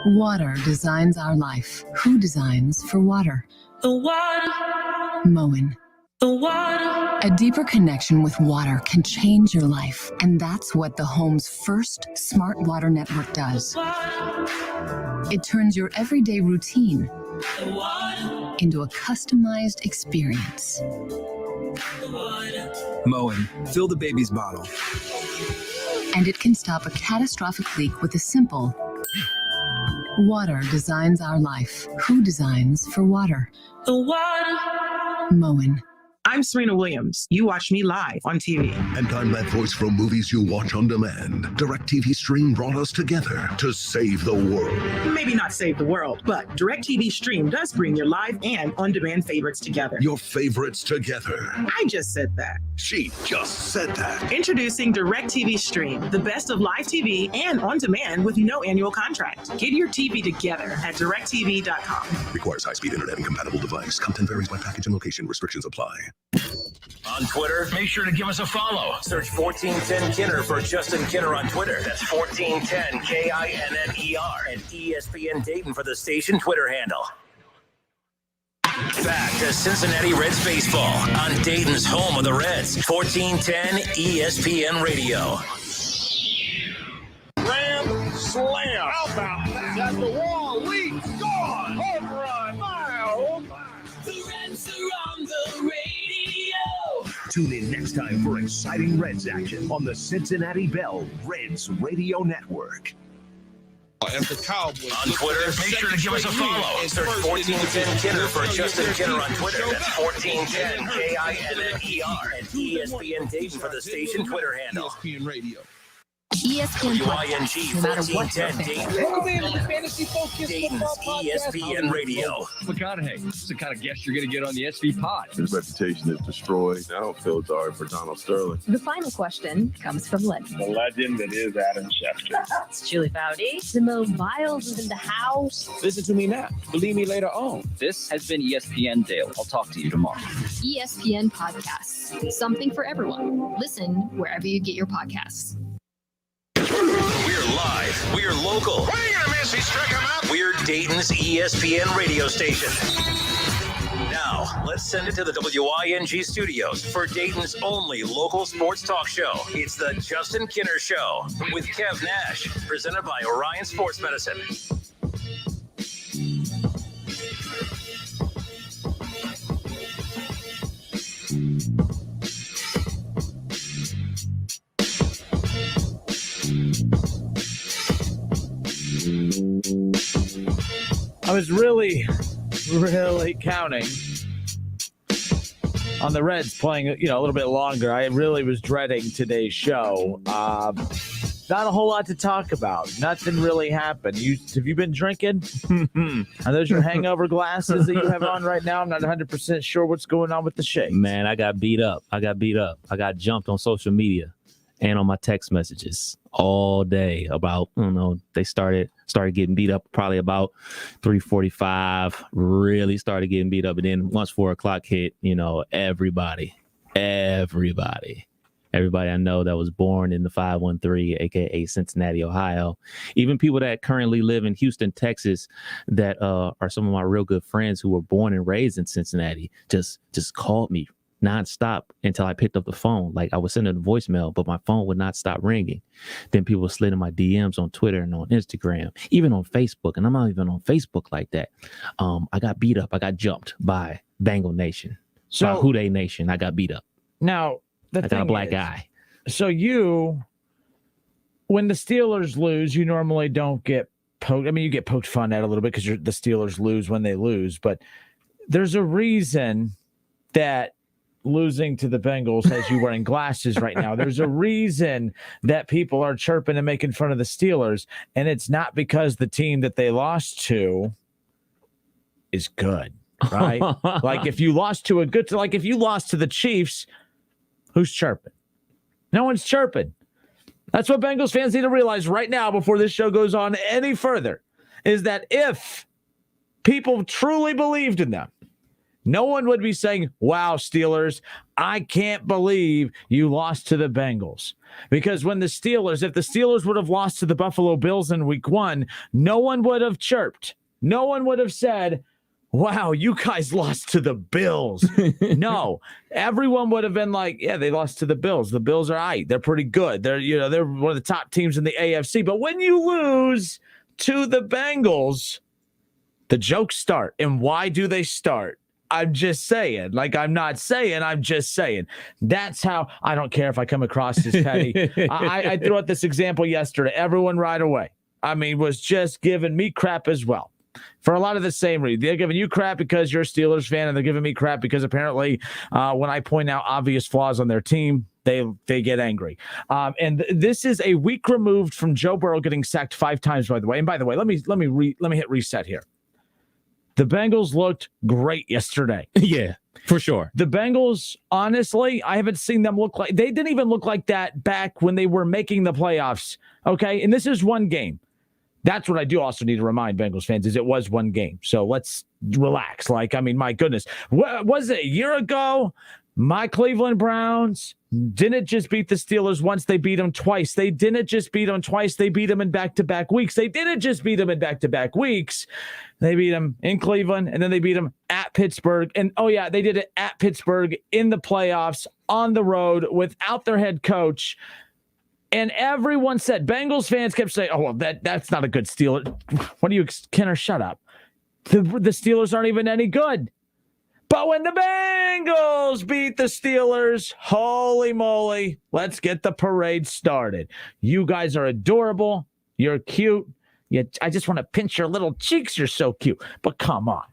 Water designs our life. Who designs for water? The water. Moen. The water. A deeper connection with water can change your life, and that's what the home's first smart water network does. It turns your everyday routine into a customized experience. Moen, fill the baby's bottle. And it can stop a catastrophic leak with a simple water designs our life. Who designs for water? The water. Moen. I'm Serena Williams. You watch me live on TV. And I'm that voice from movies you watch on demand. DirecTV Stream brought us together to save the world. Maybe not save the world, but DirecTV Stream does bring your live and on-demand favorites together. Your favorites together. I just said that. She just said that. Introducing DirecTV Stream, the best of live TV and on-demand with no annual contract. Get your TV together at directv.com. Requires high-speed internet and compatible device. Content varies by package and location. Restrictions apply. On Twitter, make sure to give us a follow. Search 1410 Kinner for Justin Kinner on Twitter. That's 1410 KINNER and ESPN Dayton for the station Twitter handle. Back to Cincinnati Reds baseball on Dayton's home of the Reds. 1410 ESPN Radio. Ram slam. How about that? At the wall, leaps, gone. Home run. Oh my. The Reds are on the radio. Tune in next time for exciting Reds action on the Cincinnati Bell Reds Radio Network. As the Cowboys on Twitter, make sure to give us a follow. Search 1410 Kinner for Justin Kinner on Twitter. That's 1410 KINNER and ESPN Dayton for the station Twitter handle. ESPN Radio. ESPN WING no matter what you're 1410 thinking. Dayton. Welcome in to the Fantasy Focus Dayton's Football Podcast. ESPN Radio. McConaughey, this is the kind of guest you're going to get on the SV Pod. His reputation is destroyed. I don't feel sorry for Donald Sterling. The final question comes from legend. The legend that is Adam Schefter. It's Julie Foudy. Simone Biles is in the house. Listen to me now. Believe me later on. This has been ESPN Daily. I'll talk to you tomorrow. ESPN Podcasts. Something for everyone. Listen wherever you get your podcasts. We're live. We're local. What are you gonna miss? He struck him out. We're Dayton's ESPN radio station. Now, let's send it to the WING studios for Dayton's only local sports talk show. It's the Justin Kinner Show with Kev Nash, presented by Orion Sports Medicine. I was really counting on the Reds playing, a little bit longer. I really was dreading today's show. Not a whole lot to talk about. Nothing really happened. Have you been drinking? Are those your hangover glasses that you have on right now? I'm not 100% sure what's going on with the shake. Man, I got beat up. I got jumped on social media and on my text messages all day about, they started getting beat up probably about 3:45, really started getting beat up. And then once 4 o'clock hit, everybody I know that was born in the 513, aka Cincinnati, Ohio, even people that currently live in Houston, Texas, that are some of my real good friends who were born and raised in Cincinnati, just called me nonstop until I picked up the phone. Like, I was sending a voicemail, but my phone would not stop ringing. Then people slid in my DMs on Twitter and on Instagram, even on Facebook. And I'm not even on Facebook like that. I got beat up. I got jumped by Bengal Nation. By Who They Nation. I got beat up. Now, I got a black eye. So when the Steelers lose, you normally don't get poked. I mean, you get poked fun at a little bit because the Steelers lose when they lose. But there's a reason that losing to the Bengals has you wearing glasses right now. There's a reason that people are chirping and making fun of the Steelers, and it's not because the team that they lost to is good, right? Like, if you lost to if you lost to the Chiefs, who's chirping? No one's chirping. That's what Bengals fans need to realize right now before this show goes on any further, is that if people truly believed in them, No one would be saying, wow, Steelers, I can't believe you lost to the Bengals. Because if the Steelers would have lost to the Buffalo Bills in week 1, no one would have chirped. No one would have said, wow, you guys lost to the Bills. No, everyone would have been like, yeah, they lost to the Bills. The Bills are all right. They're pretty good. They're one of the top teams in the AFC. But when you lose to the Bengals, the jokes start. And why do they start? I'm just saying. I'm not saying, I'm just saying. That's how, I don't care if I come across as petty. I threw out this example yesterday. Everyone right away, was just giving me crap as well. For a lot of the same reason. They're giving you crap because you're a Steelers fan, and they're giving me crap because apparently when I point out obvious flaws on their team, they get angry. And this is a week removed from Joe Burrow getting sacked 5 times, by the way. And by the way, let me hit reset here. The Bengals looked great yesterday. Yeah, for sure. The Bengals, honestly, I haven't seen them look like, they didn't even look like that back when they were making the playoffs. Okay. And this is one game. That's what I do also need to remind Bengals fans is it was one game. So let's relax. My goodness. Was it a year ago? My Cleveland Browns didn't just beat the Steelers once. They beat them twice. They didn't just beat them twice. They beat them in back-to-back weeks. They didn't just beat them in back-to-back weeks. They beat them in Cleveland, and then they beat them at Pittsburgh. And, oh, yeah, they did it at Pittsburgh in the playoffs on the road without their head coach. And everyone said, Bengals fans kept saying, oh, well, that's not a good Steeler. What do you, Kenner, shut up. The Steelers aren't even any good. But when the Bengals beat the Steelers, holy moly, let's get the parade started. You guys are adorable. You're cute. I just want to pinch your little cheeks. You're so cute. But come on.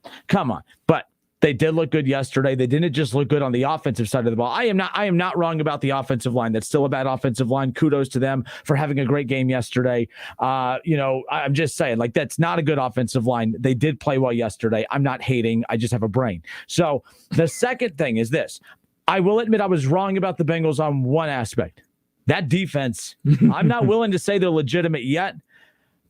But they did look good yesterday. They didn't just look good on the offensive side of the ball. I am not wrong about the offensive line. That's still a bad offensive line. Kudos to them for having a great game yesterday. I'm just saying, that's not a good offensive line. They did play well yesterday. I'm not hating. I just have a brain. So the second thing is this. I will admit I was wrong about the Bengals on one aspect. That defense, I'm not willing to say they're legitimate yet.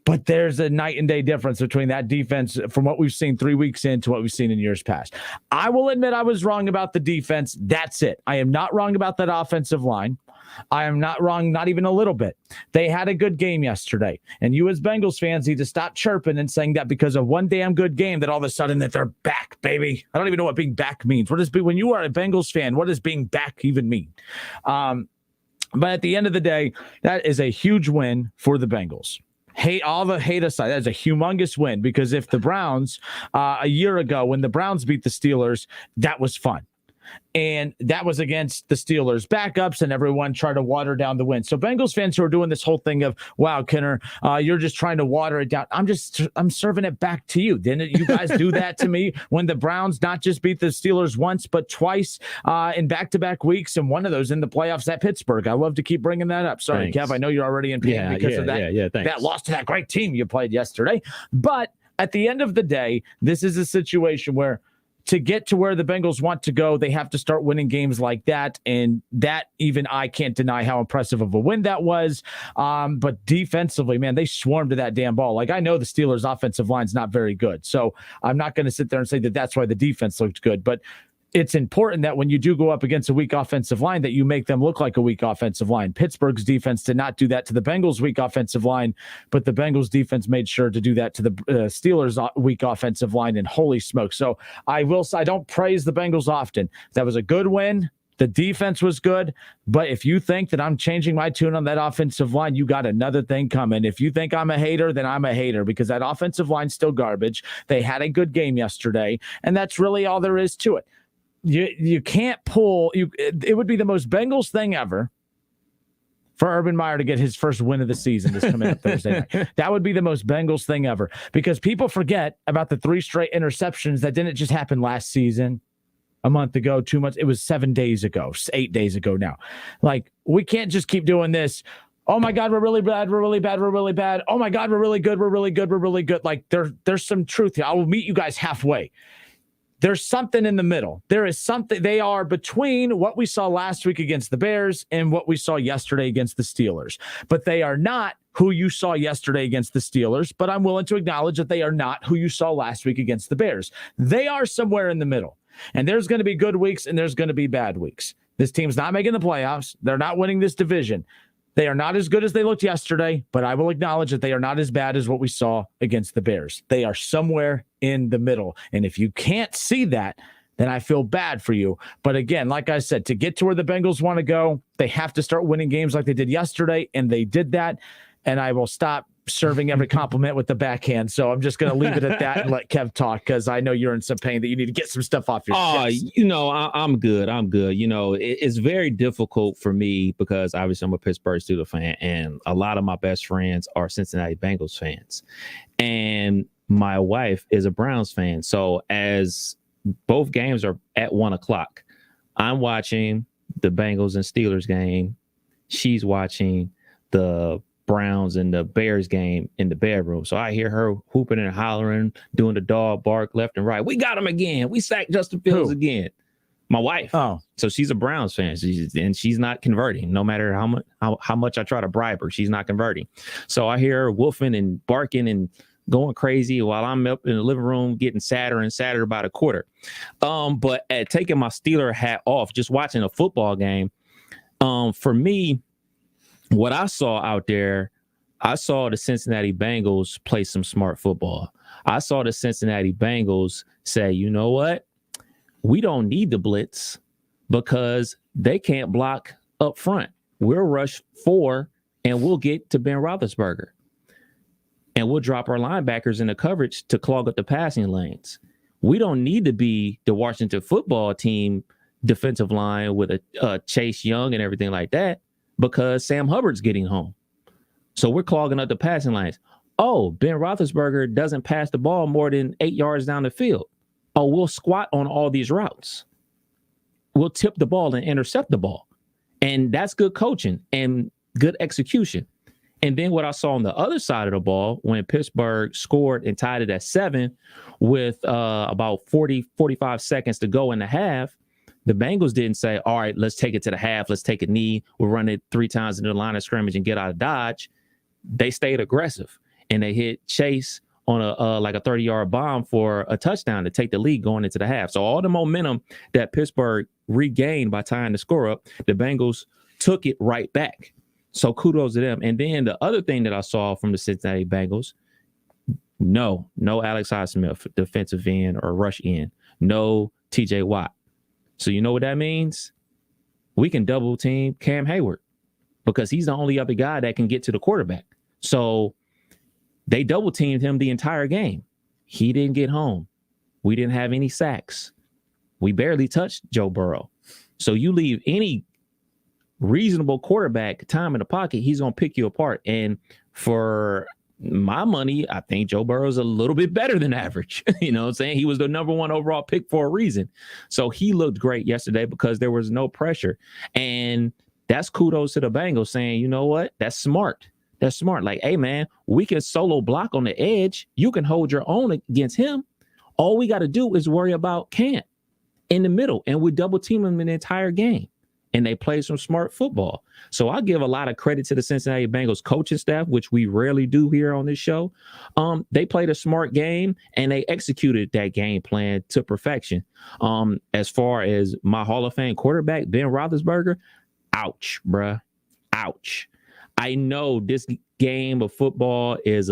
But there's a night and day difference between that defense from what we've seen 3 weeks into what we've seen in years past. I will admit I was wrong about the defense. That's it. I am not wrong about that offensive line. I am not wrong, not even a little bit. They had a good game yesterday. And you as Bengals fans need to stop chirping and saying that because of one damn good game that all of a sudden that they're back, baby. I don't even know what being back means. When you are a Bengals fan, what does being back even mean? But at the end of the day, that is a huge win for the Bengals. All the hate aside, that's a humongous win because if the Browns, a year ago when the Browns beat the Steelers, that was fun. And that was against the Steelers backups and everyone tried to water down the win. So Bengals fans who are doing this whole thing of, wow, Kenner, you're just trying to water it down. I'm serving it back to you. Didn't you guys do that to me when the Browns not just beat the Steelers once, but twice in back-to-back weeks and one of those in the playoffs at Pittsburgh? I love to keep bringing that up. Sorry, Thanks. Kev, I know you're already in pain because of that, that loss to that great team you played yesterday. But at the end of the day, this is a situation where to get to where the Bengals want to go, they have to start winning games like that. And that even I can't deny how impressive of a win that was. But defensively, man, they swarmed to that damn ball. I know the Steelers' offensive line's not very good. So I'm not going to sit there and say that that's why the defense looked good. But it's important that when you do go up against a weak offensive line that you make them look like a weak offensive line. Pittsburgh's defense did not do that to the Bengals' weak offensive line, but the Bengals' defense made sure to do that to the Steelers' weak offensive line, and holy smoke. So I don't praise the Bengals often. That was a good win. The defense was good, but if you think that I'm changing my tune on that offensive line, you got another thing coming. If you think I'm a hater, then I'm a hater because that offensive line's still garbage. They had a good game yesterday, and that's really all there is to it. You can't pull. It would be the most Bengals thing ever for Urban Meyer to get his first win of the season this coming up Thursday night. That would be the most Bengals thing ever because people forget about the 3 straight interceptions that didn't just happen last season, a month ago, 2 months. It was 7 days ago, 8 days ago now. We can't just keep doing this. Oh my God, we're really bad. We're really bad. We're really bad. Oh my God, we're really good. We're really good. We're really good. There's some truth here. I will meet you guys halfway. There's something in the middle. There is something. They are between what we saw last week against the Bears and what we saw yesterday against the Steelers. But they are not who you saw yesterday against the Steelers. But I'm willing to acknowledge that they are not who you saw last week against the Bears. They are somewhere in the middle. And there's going to be good weeks and there's going to be bad weeks. This team's not making the playoffs. They're not winning this division. They are not as good as they looked yesterday, but I will acknowledge that they are not as bad as what we saw against the Bears. They are somewhere in the middle. And if you can't see that, then I feel bad for you. But again, like I said, to get to where the Bengals want to go, they have to start winning games like they did yesterday, and they did that. And I will stop serving every compliment with the backhand. So I'm just going to leave it at that and let Kev talk, because I know you're in some pain that you need to get some stuff off your chest. I'm good. It's very difficult for me because obviously I'm a Pittsburgh Steelers fan, and a lot of my best friends are Cincinnati Bengals fans. And my wife is a Browns fan. So as both games are at 1:00, I'm watching the Bengals and Steelers game. She's watching the Browns and the Bears game in the bedroom. So I hear her whooping and hollering, doing the dog bark left and right. We got him again. We sacked Justin Fields again. My wife. Oh, so she's a Browns fan. She's not converting. No matter how much I try to bribe her, she's not converting. So I hear her woofing and barking and going crazy while I'm up in the living room getting sadder and sadder about a quarter. But at taking my Steeler hat off, just watching a football game, for me, what I saw out there, I saw the Cincinnati Bengals play some smart football. I saw the Cincinnati Bengals say, you know what? We don't need the blitz because they can't block up front. We'll rush 4 and we'll get to Ben Roethlisberger. And we'll drop our linebackers in the coverage to clog up the passing lanes. We don't need to be the Washington football team defensive line with a Chase Young and everything like that, because Sam Hubbard's getting home. So we're clogging up the passing lanes. Oh, Ben Roethlisberger doesn't pass the ball more than 8 yards down the field. Oh, we'll squat on all these routes. We'll tip the ball and intercept the ball. And that's good coaching and good execution. And then what I saw on the other side of the ball, when Pittsburgh scored and tied it at 7 with about 45 seconds to go in the half, the Bengals didn't say, all right, let's take it to the half. Let's take a knee. We'll run it 3 times into the line of scrimmage and get out of Dodge. They stayed aggressive, and they hit Chase on a 30-yard bomb for a touchdown to take the lead going into the half. So all the momentum that Pittsburgh regained by tying the score up, the Bengals took it right back. So kudos to them. And then the other thing that I saw from the Cincinnati Bengals, no Alex Highsmith, defensive end or rush end, no TJ Watt. So you know what that means? We can double team Cam Hayward because he's the only other guy that can get to the quarterback. So they double teamed him the entire game. He didn't get home. We didn't have any sacks. We barely touched Joe Burrow. So you leave any reasonable quarterback time in the pocket, he's going to pick you apart. And for my money, I think Joe Burrow's a little bit better than average. You know what I'm saying? He was the number 1 overall pick for a reason. So he looked great yesterday because there was no pressure. And that's kudos to the Bengals saying, you know what? That's smart. That's smart. Like, hey, man, we can solo block on the edge. You can hold your own against him. All we got to do is worry about Cam in the middle, and we double team him in the entire game. And they play some smart football. So I give a lot of credit to the Cincinnati Bengals coaching staff, which we rarely do here on this show. They played a smart game and they executed that game plan to perfection. As far as my Hall of Fame quarterback, Ben Roethlisberger, ouch, bruh. Ouch. I know this game of football is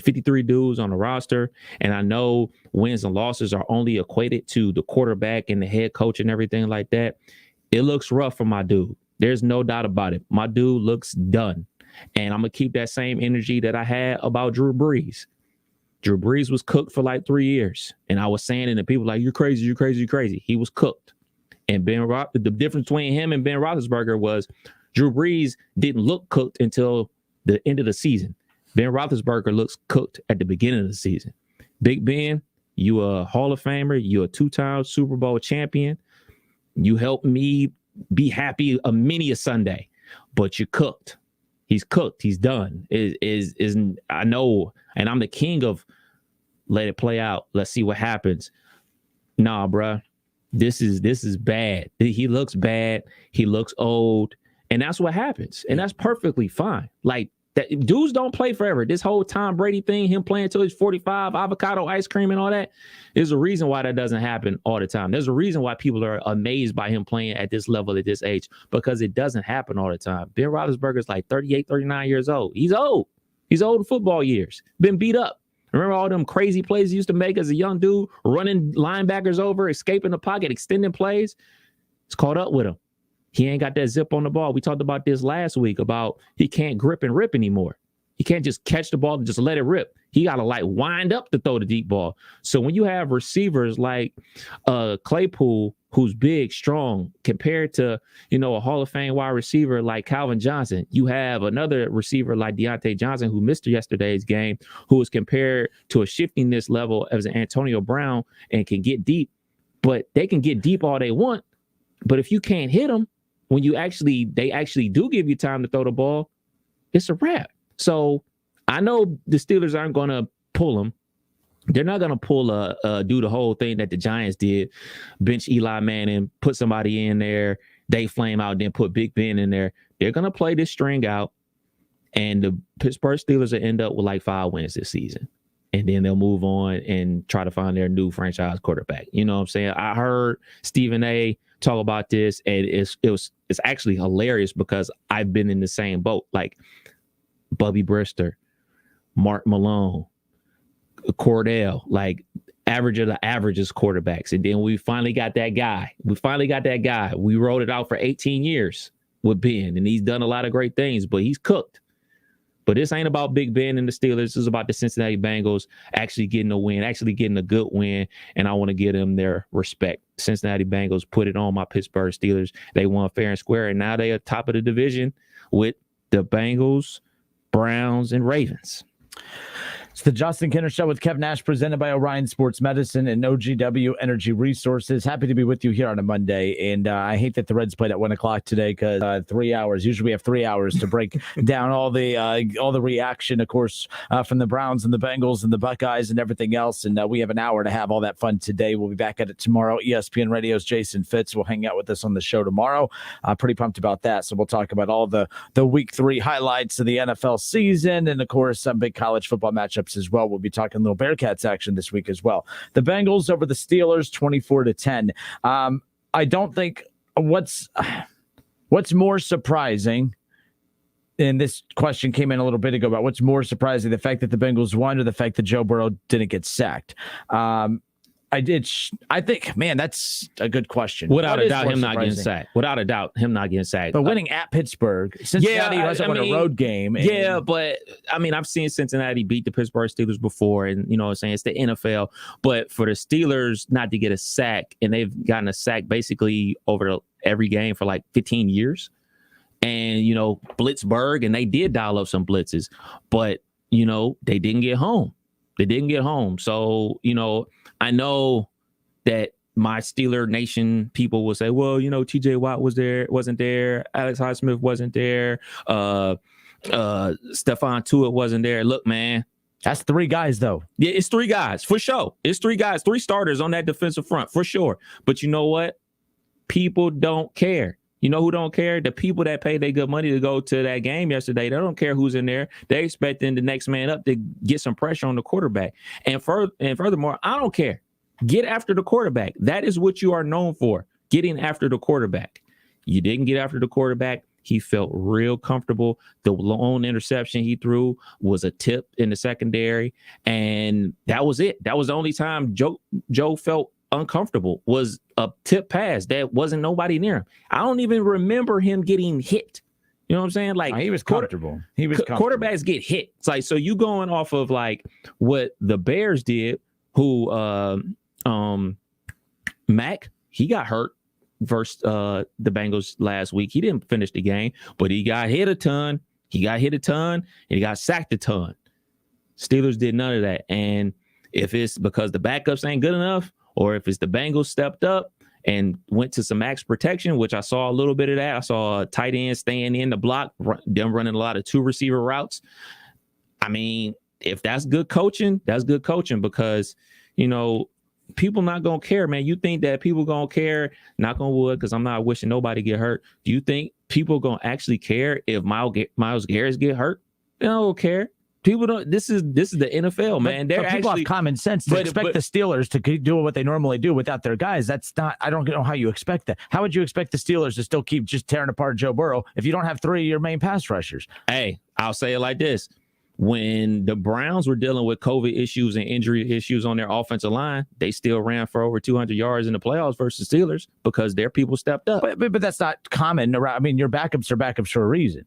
53 dudes on the roster, and I know wins and losses are only equated to the quarterback and the head coach and everything like that. It looks rough for my dude. There's no doubt about it. My dude looks done. And I'm going to keep that same energy that I had about Drew Brees. Drew Brees was cooked for like 3 years. And I was saying it, and people were like, you're crazy, you're crazy, you're crazy. He was cooked. And the difference between him and Ben Roethlisberger was Drew Brees didn't look cooked until the end of the season. Ben Roethlisberger looks cooked at the beginning of the season. Big Ben, you a Hall of Famer. You a 2-time Super Bowl champion. You helped me be happy many a Sunday, but you're cooked. He's cooked. He's done. I know, and I'm the king of let it play out. Let's see what happens. Nah, bruh. This is bad. He looks bad. He looks old. And that's what happens. And that's perfectly fine. Like, That dudes don't play forever. This whole Tom Brady thing, him playing till he's 45, avocado ice cream and all that, there's a reason why that doesn't happen all the time. There's a reason why people are amazed by him playing at this level at this age, because it doesn't happen all the time. Ben Roethlisberger's like 38, 39 years old. He's old. He's old in football years. Been beat up. Remember all them crazy plays he used to make as a young dude, running linebackers over, escaping the pocket, extending plays? It's caught up with him. He ain't got that zip on the ball. We talked about this last week about he can't grip and rip anymore. He can't just catch the ball and just let it rip. He got to like wind up to throw the deep ball. So when you have receivers like Claypool, who's big, strong, compared to, a Hall of Fame wide receiver like Calvin Johnson, you have another receiver like Deontay Johnson, who missed yesterday's game, who is compared to a shiftiness level as an Antonio Brown and can get deep. But they can get deep all they want. But if you can't hit them, when they actually do give you time to throw the ball, it's a wrap. So I know the Steelers aren't going to pull him. They're not going to do the whole thing that the Giants did, bench Eli Manning, put somebody in there, they flame out, then put Big Ben in there. They're going to play this string out, and the Pittsburgh Steelers will end up with like 5 wins this season. And then they'll move on and try to find their new franchise quarterback. You know what I'm saying? I heard Stephen A. talk about this, and it's actually hilarious because I've been in the same boat. Like Bubby Brister, Mark Malone, Cordell, like average of the averages quarterbacks. And then we finally got that guy. We rolled it out for 18 years with Ben, and he's done a lot of great things, but he's cooked. But this ain't about Big Ben and the Steelers. This is about the Cincinnati Bengals actually getting a win, actually getting a good win, and I want to give them their respect. Cincinnati Bengals put it on my Pittsburgh Steelers. They won fair and square, and now they are top of the division with the Bengals, Browns, and Ravens. It's the Justin Kinner Show with Kev Nash, presented by Orion Sports Medicine and OGW Energy Resources. Happy to be with you here on a Monday. And I hate that the Reds played at 1 o'clock today because 3 hours. Usually we have 3 hours to break down all the reaction, of course, from the Browns and the Bengals and the Buckeyes and everything else. And we have an hour to have all that fun today. We'll be back at it tomorrow. ESPN Radio's Jason Fitz will hang out with us on the show tomorrow. Pretty pumped about that. So we'll talk about all the Week 3 highlights of the NFL season and, of course, some big college football matchups as well. We'll be talking little Bearcats action this week as well. The Bengals over the Steelers, 24-10. I don't think what's more surprising, and this question came in a little bit ago about what's more surprising, the fact that the Bengals won or the fact that Joe Burrow didn't get sacked. I think, man, that's a good question. Without a doubt, him not getting sacked. Without a doubt, him not getting sacked. But winning at Pittsburgh, Cincinnati hasn't won a road game. Yeah, but I mean, I've seen Cincinnati beat the Pittsburgh Steelers before, and you know what I'm saying, it's the NFL. But for the Steelers not to get a sack, and they've gotten a sack basically over every game for like 15 years, and you know, Blitzburg, and they did dial up some blitzes, but you know, they didn't get home. So, you know, I know that my Steeler Nation people will say, well, you know, TJ Watt wasn't there. Alex Highsmith wasn't there. Stephon Tuitt wasn't there. Look, man. That's 3 guys, though. Yeah, it's 3 guys, for sure. It's 3 guys, 3 starters on that defensive front, for sure. But you know what? People don't care. You know who don't care? The people that paid their good money to go to that game yesterday. They don't care who's in there. They're expecting the next man up to get some pressure on the quarterback. And furthermore, I don't care. Get after the quarterback. That is what you are known for, getting after the quarterback. You didn't get after the quarterback. He felt real comfortable. The lone interception he threw was a tip in the secondary, and that was it. That was the only time Joe felt uncomfortable, was a tip pass that wasn't nobody near him. I don't even remember him getting hit. You know what I'm saying? Like, he was comfortable. Quarterbacks get hit. It's like, so you going off of like what the Bears did, who Mac, he got hurt versus the Bengals last week. He didn't finish the game, but he got hit a ton. And he got sacked a ton. Steelers did none of that. And if it's because the backups ain't good enough, or if it's the Bengals stepped up and went to some max protection, which I saw a little bit of that. I saw a tight end staying in the block, them running a lot of 2 receiver routes. I mean, if that's good coaching, that's good coaching, because, you know, people not going to care, man. You think that people going to care, knock on wood, because I'm not wishing nobody get hurt. Do you think people going to actually care if Myles Garrett get hurt? I don't care. People don't. This is the NFL, man. They're people actually have common sense to expect the Steelers to do what they normally do without their guys. That's not. I don't know how you expect that. How would you expect the Steelers to still keep just tearing apart Joe Burrow if you don't have 3 of your main pass rushers? Hey, I'll say it like this: when the Browns were dealing with COVID issues and injury issues on their offensive line, they still ran for over 200 yards in the playoffs versus Steelers because their people stepped up. But that's not common. I mean, your backups are backups for a reason.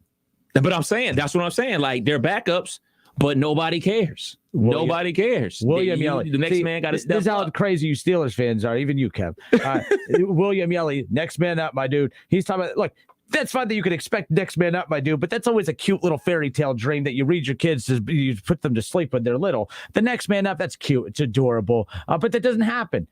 But I'm saying that's what I'm saying. Like they're backups. But nobody cares. Nobody cares. William Yelly. The next man got to step up. This is how crazy you Steelers fans are. Even you, Kev. William Yelly, next man up, my dude. He's talking about, look, that's fine that you could expect next man up, my dude, but that's always a cute little fairy tale dream that you read your kids, you put them to sleep when they're little. The next man up, that's cute. It's adorable. But that doesn't happen.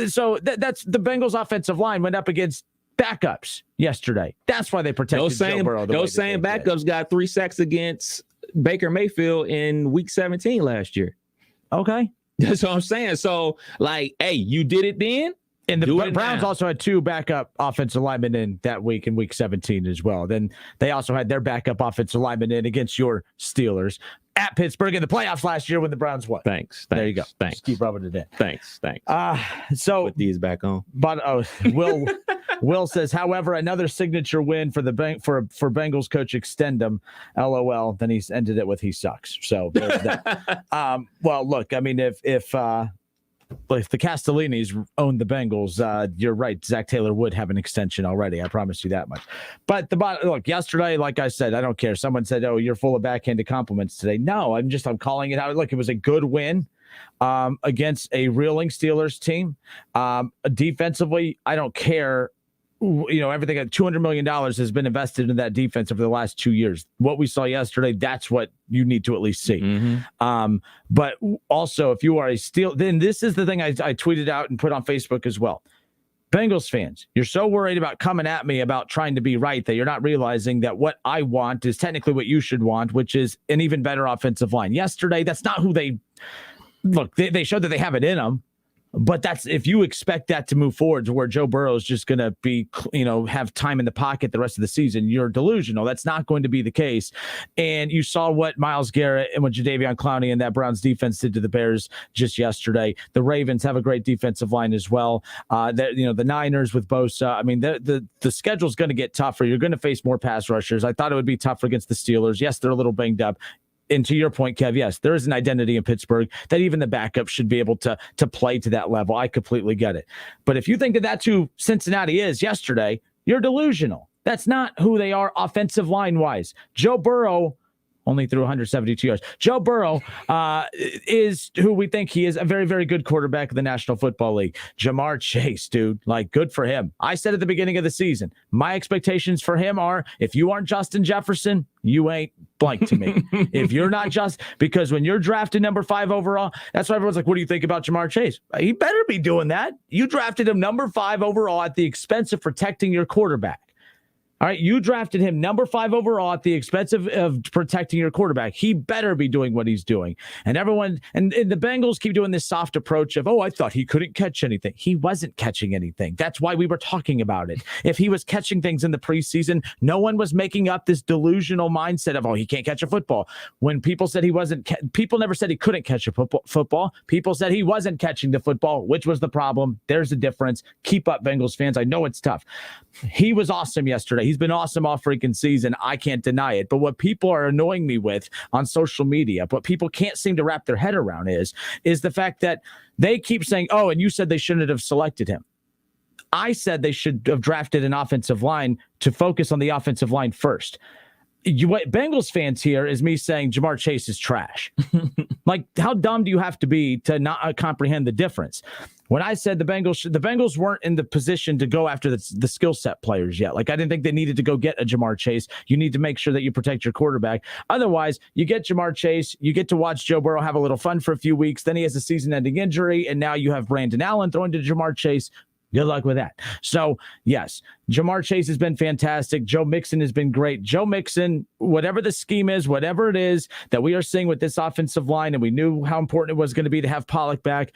So that's the Bengals offensive line went up against backups yesterday. That's why they protected Joe Burrow. Those same backups got 3 sacks against Baker Mayfield in week 17 last year. Okay. That's what I'm saying. So, like, hey, you did it then. And the Browns also had 2 backup offensive linemen in that week in week 17 as well. Then they also had their backup offensive linemen in against your Steelers at Pittsburgh in the playoffs last year when the Browns won. Thanks. There you go. Thanks. Just keep rubbing it in. Thanks. So put these back on. But Will says, however, another signature win for for Bengals coach Extendum. LOL. Then he's ended it with he sucks. So there's that. Well, look, I mean, if the Castellinis owned the Bengals, you're right. Zach Taylor would have an extension already. I promise you that much. But look, yesterday, like I said, I don't care. Someone said, "Oh, you're full of backhanded compliments today." No, I'm calling it out. Look, it was a good win against a reeling Steelers team. Defensively, I don't care. Everything at $200 million has been invested in that defense over the last 2 years. What we saw yesterday, that's what you need to at least see. Mm-hmm. But also, if you are a Steel, then this is the thing I tweeted out and put on Facebook as well. Bengals fans, you're so worried about coming at me about trying to be right that you're not realizing that what I want is technically what you should want, which is an even better offensive line. Yesterday, that's not who they look. They showed that they have it in them. But that's if you expect that to move forward to where Joe Burrow is just going to be, have time in the pocket the rest of the season, you're delusional. That's not going to be the case. And you saw what Myles Garrett and what Jadeveon Clowney and that Browns defense did to the Bears just yesterday. The Ravens have a great defensive line as well. The Niners with Bosa. I mean, the schedule's going to get tougher. You're going to face more pass rushers. I thought it would be tougher against the Steelers. Yes, they're a little banged up. And to your point, Kev, yes, there is an identity in Pittsburgh that even the backup should be able to play to that level. I completely get it. But if you think that that's who Cincinnati is yesterday, you're delusional. That's not who they are offensive line-wise. Joe Burrow only threw 172 yards. Joe Burrow is who we think he is, a very, very good quarterback of the National Football League. Jamar Chase, dude, good for him. I said at the beginning of the season, my expectations for him are, if you aren't Justin Jefferson, you ain't blank to me. If you're not because when you're drafted number 5 overall, that's why everyone's like, what do you think about Jamar Chase? He better be doing that. You drafted him number 5 overall at the expense of protecting your quarterback. All right, you drafted him number 5 overall at the expense of protecting your quarterback. He better be doing what he's doing. And everyone, and the Bengals keep doing this soft approach of, I thought he couldn't catch anything. He wasn't catching anything. That's why we were talking about it. If he was catching things in the preseason, no one was making up this delusional mindset of, he can't catch a football. When people said he wasn't, people never said he couldn't catch a football. People said he wasn't catching the football, which was the problem. There's a difference. Keep up, Bengals fans. I know it's tough. He was awesome yesterday. He's been awesome all freaking season. I can't deny it. But what people are annoying me with on social media, what people can't seem to wrap their head around is the fact that they keep saying, and you said they shouldn't have selected him. I said they should have drafted an offensive line to focus on the offensive line first. What Bengals fans hear is me saying Jamar Chase is trash. How dumb do you have to be to not comprehend the difference? When I said the Bengals weren't in the position to go after the skill set players yet. I didn't think they needed to go get a Jamar Chase. You need to make sure that you protect your quarterback. Otherwise, you get Jamar Chase, you get to watch Joe Burrow have a little fun for a few weeks. Then he has a season-ending injury, and now you have Brandon Allen throwing to Jamar Chase. Good luck with that. So, yes, Jamar Chase has been fantastic. Joe Mixon has been great. Joe Mixon, whatever the scheme is, whatever it is that we are seeing with this offensive line, and we knew how important it was going to be to have Pollock back.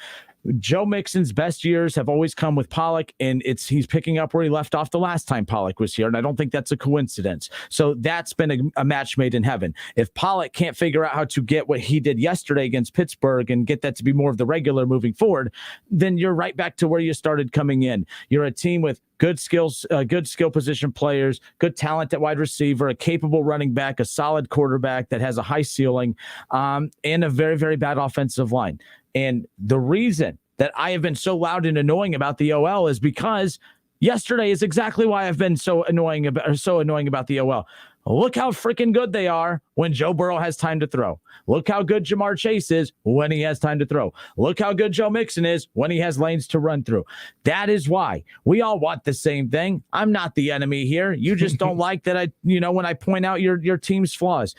Joe Mixon's best years have always come with Pollock, and he's picking up where he left off the last time Pollock was here, and I don't think that's a coincidence. So that's been a match made in heaven. If Pollock can't figure out how to get what he did yesterday against Pittsburgh and get that to be more of the regular moving forward, then you're right back to where you started coming in. You're a team with good skills, good skill position players, good talent at wide receiver, a capable running back, a solid quarterback that has a high ceiling, and a very, very bad offensive line. And the reason that I have been so loud and annoying about the OL is because yesterday is exactly why I've been so annoying about the OL. Look how freaking good they are when Joe Burrow has time to throw. Look how good Jamar Chase is when he has time to throw. Look how good Joe Mixon is when he has lanes to run through. That is why we all want the same thing. I'm not the enemy here. You just don't like that when I point out your team's flaws.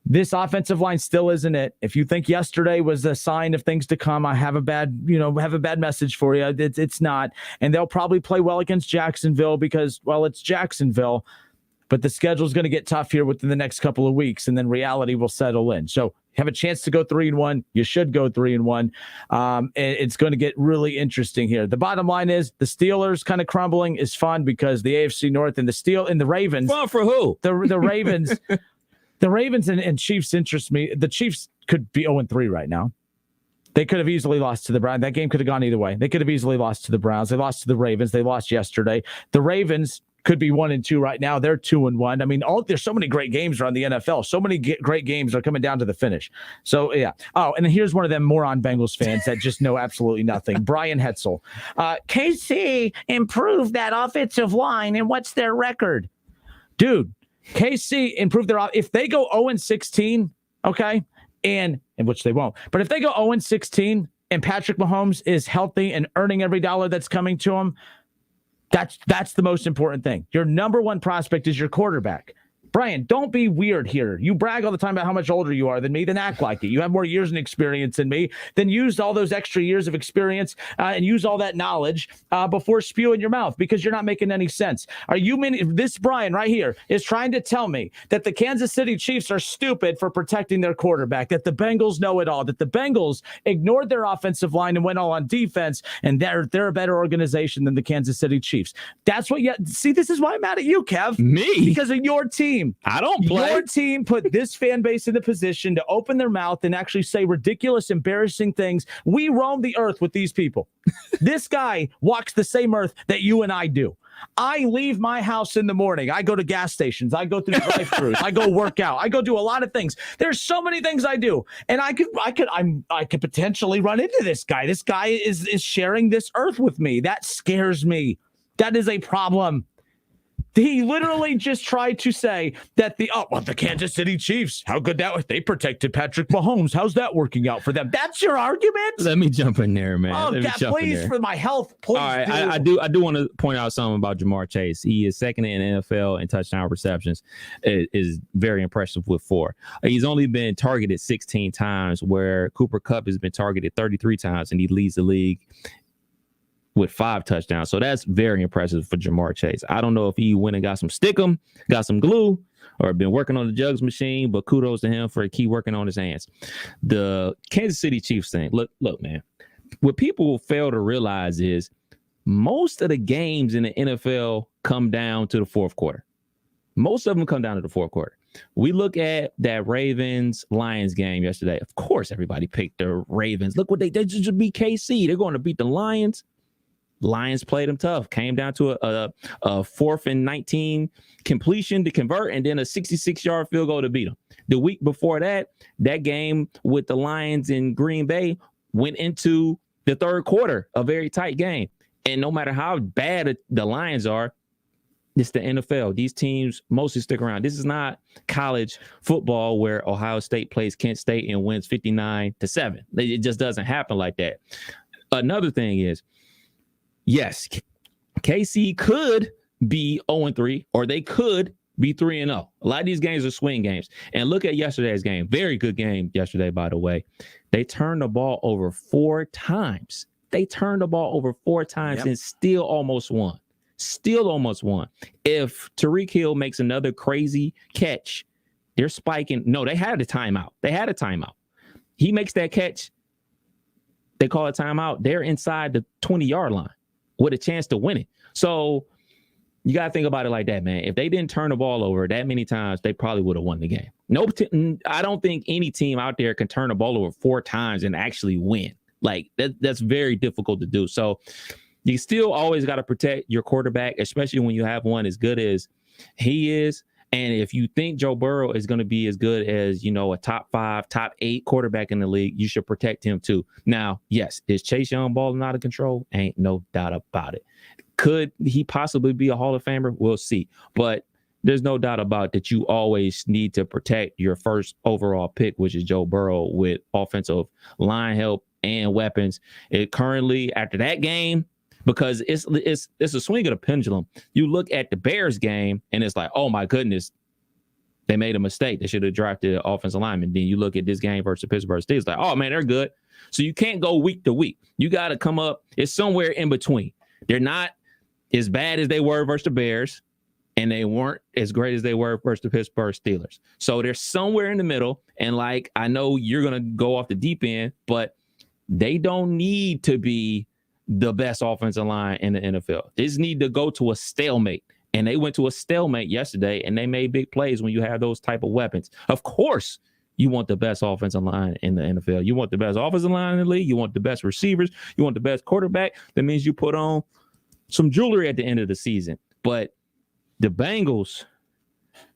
This offensive line still isn't it. If you think yesterday was a sign of things to come, I have a bad message for you. It's not. And they'll probably play well against Jacksonville because, well, it's Jacksonville. But the schedule is going to get tough here within the next couple of weeks, and then reality will settle in. So have a chance to go 3-1. You should go 3-1. And it's going to get really interesting here. The bottom line is the Steelers kind of crumbling is fun because the AFC North and the Ravens. Fun for who? The Ravens. The Ravens and Chiefs interest me. The Chiefs could be 0-3 right now. They could have easily lost to the Browns. That game could have gone either way. They could have easily lost to the Browns. They lost to the Ravens. They lost yesterday. The Ravens could be 1-2 right now. They're 2-1. I mean, there's so many great games around the NFL. So many great games are coming down to the finish. So, yeah. Oh, and here's one of them moron Bengals fans that just know absolutely nothing. Brian Hetzel. KC improved that offensive line, and what's their record? Dude, KC improved their – if they go 0-16, okay, and which they won't, but if they go 0-16 and Patrick Mahomes is healthy and earning every dollar that's coming to him, that's the most important thing. Your number one prospect is your quarterback. Brian, don't be weird here. You brag all the time about how much older you are than me, then act like it. You have more years and experience than me. Then use all those extra years of experience and use all that knowledge before spewing your mouth because you're not making any sense. This Brian right here is trying to tell me that the Kansas City Chiefs are stupid for protecting their quarterback, that the Bengals know it all, that the Bengals ignored their offensive line and went all on defense, and they're a better organization than the Kansas City Chiefs. That's what see, this is why I'm mad at you, Kev. Me? Because of your team. I don't play. Your team put this fan base in the position to open their mouth and actually say ridiculous, embarrassing things. We roam the earth with these people. This guy walks the same earth that you and I do. I leave my house in the morning. I go to gas stations. I go through drive-thrus. I go work out. I go do a lot of things. There's so many things I do. And I could potentially run into this guy. This guy is sharing this earth with me. That scares me. That is a problem. He literally just tried to say that the Kansas City Chiefs, how good that was. They protected Patrick Mahomes. How's that working out for them? That's your argument? Let me jump in there, man. Oh, God, please, for my health, please. All right, I do want to point out something about Jamar Chase. He is second in the NFL in touchdown receptions. It is very impressive with 4. He's only been targeted 16 times, where Cooper Kupp has been targeted 33 times, and he leads the league with 5 touchdowns. So that's very impressive for Jamar Chase. I don't know if he went and got some stickum, got some glue, or been working on the jugs machine, but kudos to him for keep working on his hands. The Kansas City Chiefs thing. Look, man. What people fail to realize is most of the games in the NFL come down to the fourth quarter. Most of them come down to the fourth quarter. We look at that Ravens-Lions game yesterday. Of course, everybody picked the Ravens. Look what they just beat KC. They're going to beat the Lions. Lions played them tough. Came down to a 4th and 19 completion to convert, and then a 66-yard field goal to beat them. The week before that game with the Lions in Green Bay went into the third quarter, a very tight game. And no matter how bad the Lions are, it's the NFL. These teams mostly stick around. This is not college football where Ohio State plays Kent State and wins 59-7. It just doesn't happen like that. Another thing is, yes, KC could be 0-3, or they could be 3-0. A lot of these games are swing games. And look at yesterday's game. Very good game yesterday, by the way. They turned the ball over 4 times. And still almost won. still almost won. If Tyreek Hill makes another crazy catch, they're spiking. No, they had a timeout. He makes that catch. They call it timeout. They're inside the 20-yard line with a chance to win it. So you got to think about it like that, man. If they didn't turn the ball over that many times, they probably would have won the game. I don't think any team out there can turn the ball over 4 times and actually win. Like that's very difficult to do. So you still always got to protect your quarterback, especially when you have one as good as he is. And if you think Joe Burrow is going to be as good as, a top 5, top 8 quarterback in the league, you should protect him too. Now, yes, is Chase Young balling out of control? Ain't no doubt about it. Could he possibly be a Hall of Famer? We'll see. But there's no doubt about that you always need to protect your first overall pick, which is Joe Burrow, with offensive line help and weapons. It currently, after that game, because it's a swing of the pendulum. You look at the Bears game and it's like, oh my goodness, they made a mistake. They should have drafted an offensive lineman. Then you look at this game versus the Pittsburgh Steelers, like, oh man, they're good. So you can't go week to week. You got to come up. It's somewhere in between. They're not as bad as they were versus the Bears, and they weren't as great as they were versus the Pittsburgh Steelers. So they're somewhere in the middle. And like, I know you're going to go off the deep end, but they don't need to be the best offensive line in the NFL. They just need to go to a stalemate. And they went to a stalemate yesterday, and they made big plays when you have those type of weapons. Of course, you want the best offensive line in the NFL. You want the best offensive line in the league. You want the best receivers. You want the best quarterback. That means you put on some jewelry at the end of the season. But the Bengals,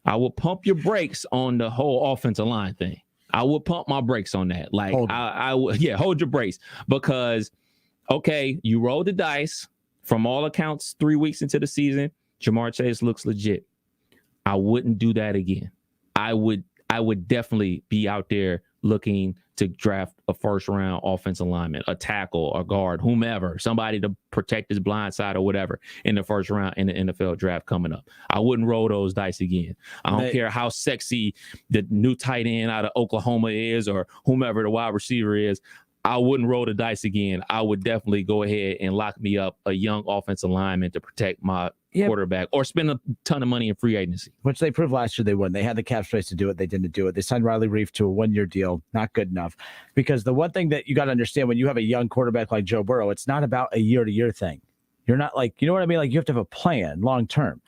I will pump your brakes on the whole offensive line thing. I will pump my brakes on that. Like, hold your brakes, because okay, you rolled the dice. From all accounts, 3 weeks into the season, Jamar Chase looks legit. I wouldn't do that again. I would definitely be out there looking to draft a first-round offensive lineman, a tackle, a guard, whomever, somebody to protect his blind side or whatever in the first round in the NFL draft coming up. I wouldn't roll those dice again. I don't care how sexy the new tight end out of Oklahoma is or whomever the wide receiver is. I wouldn't roll the dice again. I would definitely go ahead and lock me up a young offensive lineman to protect my quarterback, or spend a ton of money in free agency. Which they proved last year they wouldn't. They had the cap space to do it. They didn't do it. They signed Riley Reif to a 1-year deal. Not good enough. Because the one thing that you got to understand when you have a young quarterback like Joe Burrow, it's not about a year-to-year thing. You're not like, you know what I mean? Like, you have to have a plan long-term.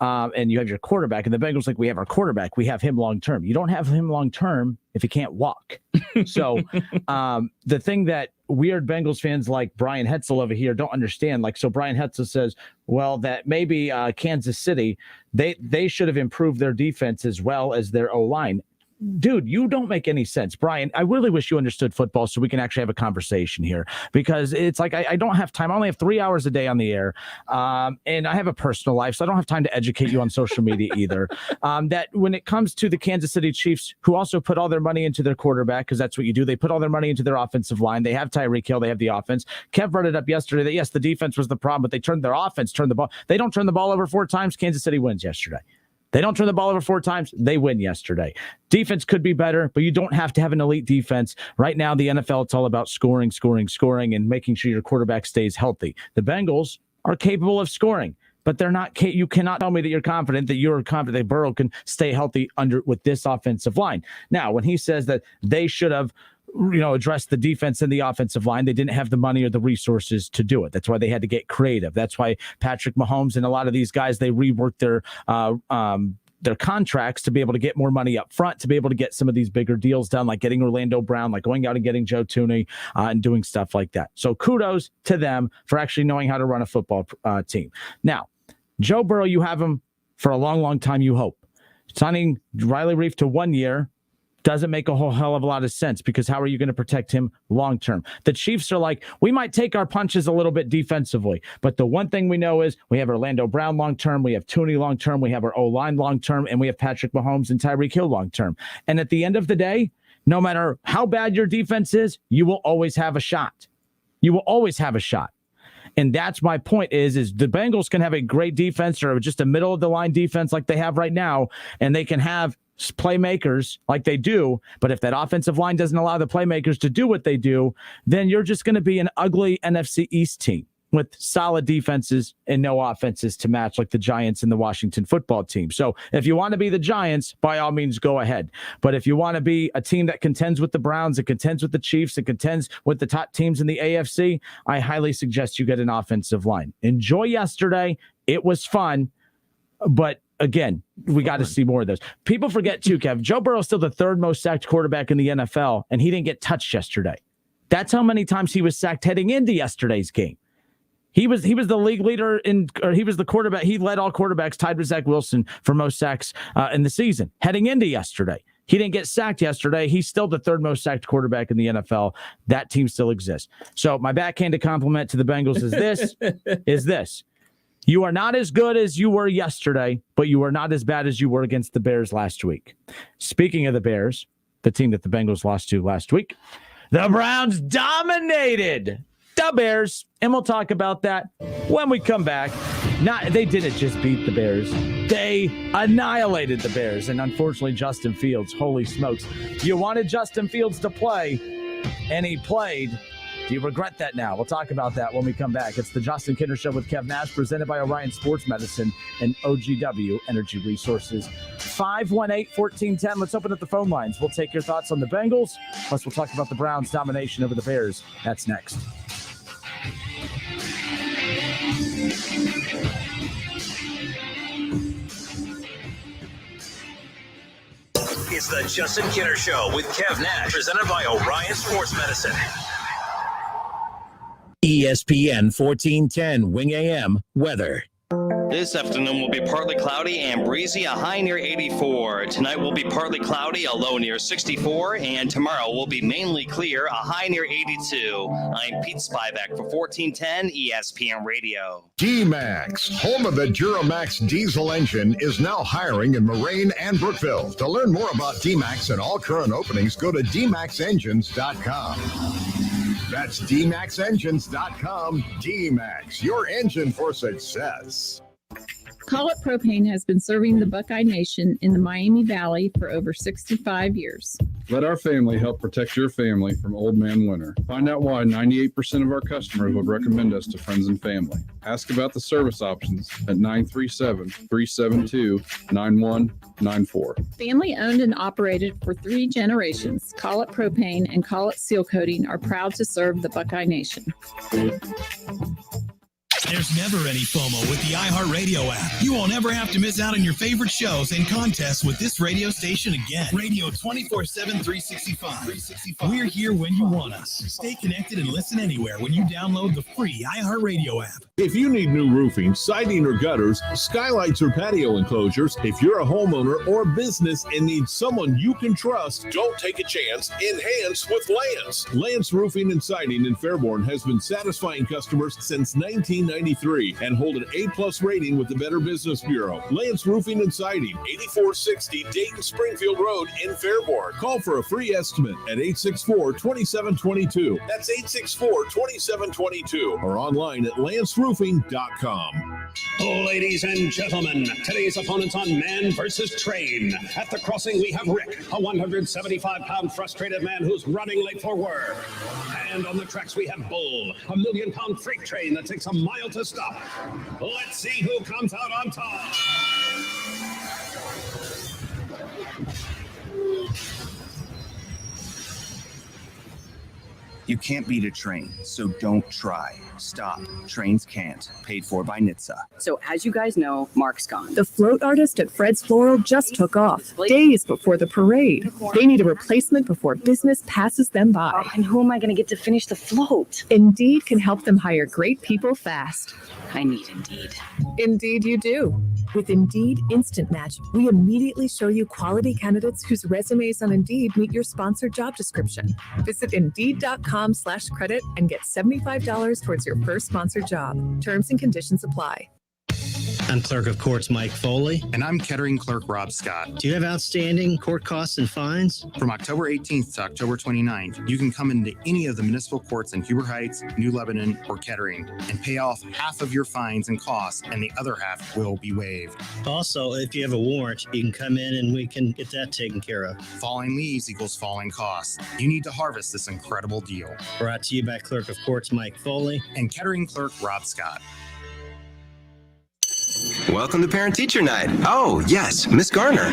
And you have your quarterback. And the Bengals, like, we have our quarterback. We have him long-term. You don't have him long-term if he can't walk. So the thing that weird Bengals fans like Brian Hetzel over here don't understand, like, so Brian Hetzel says, well, that maybe Kansas City, they should have improved their defense as well as their O-line. Dude, you don't make any sense. Brian, I really wish you understood football so we can actually have a conversation here, because it's like I don't have time. I only have 3 hours a day on the air, and I have a personal life, so I don't have time to educate you on social media either. That when it comes to the Kansas City Chiefs, who also put all their money into their quarterback, because that's what you do. They put all their money into their offensive line. They have Tyreek Hill. They have the offense. Kev brought it up yesterday that, yes, the defense was the problem, but they turned the ball. They don't turn the ball over 4 times. Kansas City wins yesterday. They don't turn the ball over 4 times. They win yesterday. Defense could be better, but you don't have to have an elite defense. Right now, the NFL, it's all about scoring, and making sure your quarterback stays healthy. The Bengals are capable of scoring, but they're not. You cannot tell me that you're confident that Burrow can stay healthy with this offensive line. Now, when he says that they should have address the defense and the offensive line, they didn't have the money or the resources to do it. That's why they had to get creative. That's why Patrick Mahomes and a lot of these guys, they reworked their contracts to be able to get more money up front, to be able to get some of these bigger deals done, like getting Orlando Brown, like going out and getting Joe Tooney and doing stuff like that. So kudos to them for actually knowing how to run a football team. Now, Joe Burrow, you have him for a long, long time, you hope. Signing Riley Reif to 1 year doesn't make a whole hell of a lot of sense, because how are you going to protect him long term? The Chiefs are like, we might take our punches a little bit defensively, but the one thing we know is we have Orlando Brown long term, we have Tooney long term, we have our O-line long term, and we have Patrick Mahomes and Tyreek Hill long term. And at the end of the day, no matter how bad your defense is, you will always have a shot. You will always have a shot. And that's my point is the Bengals can have a great defense or just a middle of the line defense like they have right now, and they can have playmakers like they do, but if that offensive line doesn't allow the playmakers to do what they do, then you're just going to be an ugly NFC East team. with solid defenses and no offenses to match like the Giants and the Washington football team. So if you want to be the Giants, by all means, go ahead. But if you want to be a team that contends with the Browns and contends with the Chiefs and contends with the top teams in the AFC, I highly suggest you get an offensive line. Enjoy yesterday. It was fun. But again, we got to see more of those. People forget too, Kev, Joe Burrow is still the third most sacked quarterback in the NFL, and he didn't get touched yesterday. That's how many times he was sacked heading into yesterday's game. He was the league leader he was the quarterback. He led all quarterbacks, tied with Zach Wilson for most sacks in the season. Heading into yesterday, he didn't get sacked yesterday. He's still the third most sacked quarterback in the NFL. That team still exists. So my backhanded compliment to the Bengals is this: you are not as good as you were yesterday, but you are not as bad as you were against the Bears last week. Speaking of the Bears, the team that the Bengals lost to last week, the Browns dominated the Bears, and we'll talk about that when we come back. They didn't just beat the Bears. They annihilated the Bears, and unfortunately, Justin Fields, holy smokes. You wanted Justin Fields to play, and he played. Do you regret that now? We'll talk about that when we come back. It's the Justin Kinner Show with Kev Nash, presented by Orion Sports Medicine and OGW Energy Resources. 518-1410. Let's open up the phone lines. We'll take your thoughts on the Bengals, plus we'll talk about the Browns' domination over the Bears. That's next. It's the Justin Kinner Show with Kev Nash, presented by Orion Sports Medicine. ESPN 1410 Wing AM weather. This afternoon will be partly cloudy and breezy, a high near 84. Tonight will be partly cloudy, a low near 64. And tomorrow will be mainly clear, a high near 82. I'm Pete Spivak for 1410 ESPN Radio. D-Max, home of the Duramax diesel engine, is now hiring in Moraine and Brookville. To learn more about D-Max and all current openings, go to dmaxengines.com. That's dmaxengines.com. D-Max, your engine for success. Call It Propane has been serving the Buckeye Nation in the Miami Valley for over 65 years. Let our family help protect your family from old man winter. Find out why 98% of our customers would recommend us to friends and family. Ask about the service options at 937-372-9194. Family owned and operated for 3 generations, Call It Propane and Call It Seal Coating are proud to serve the Buckeye Nation. There's never any FOMO with the iHeartRadio app. You won't ever have to miss out on your favorite shows and contests with this radio station again. Radio 24/7, 365. We're here when you want us. Stay connected and listen anywhere when you download the free iHeartRadio app. If you need new roofing, siding, or gutters, skylights, or patio enclosures, if you're a homeowner or business and need someone you can trust, don't take a chance. Enhance with Lance. Lance Roofing and Siding in Fairborn has been satisfying customers since 1993 and hold an A+ rating with the Better Business Bureau. Lance Roofing and Siding, 8460 Dayton Springfield Road in Fairborn. Call for a free estimate at 864-2722. That's 864-2722 or online at lanceroofing.com. Ladies and gentlemen, today's opponents on Man versus Train. At the crossing, we have Rick, a 175-pound frustrated man who's running late for work. And on the tracks, we have Bull, a 1,000,000-pound freight train that takes a mile to stop. Let's see who comes out on top. You can't beat a train, so don't try. Stop. Trains can't. Paid for by NHTSA. So as you guys know, Mark's gone. The float artist at Fred's Floral just took off, days before the parade. They need a replacement before business passes them by. Oh, and who am I going to get to finish the float? Indeed can help them hire great people fast. I need Indeed. Indeed you do. With Indeed Instant Match, we immediately show you quality candidates whose resumes on Indeed meet your sponsored job description. Visit Indeed.com/credit and get $75 towards your first sponsored job. Terms and conditions apply. I'm Clerk of Courts Mike Foley. And I'm Kettering Clerk Rob Scott. Do you have outstanding court costs and fines? From October 18th to October 29th, you can come into any of the municipal courts in Huber Heights, New Lebanon, or Kettering and pay off half of your fines and costs, and the other half will be waived. Also, if you have a warrant, you can come in and we can get that taken care of. Falling leaves equals falling costs. You need to harvest this incredible deal. Brought to you by Clerk of Courts Mike Foley and Kettering Clerk Rob Scott. Welcome to Parent Teacher Night. Oh, yes, Miss Garner.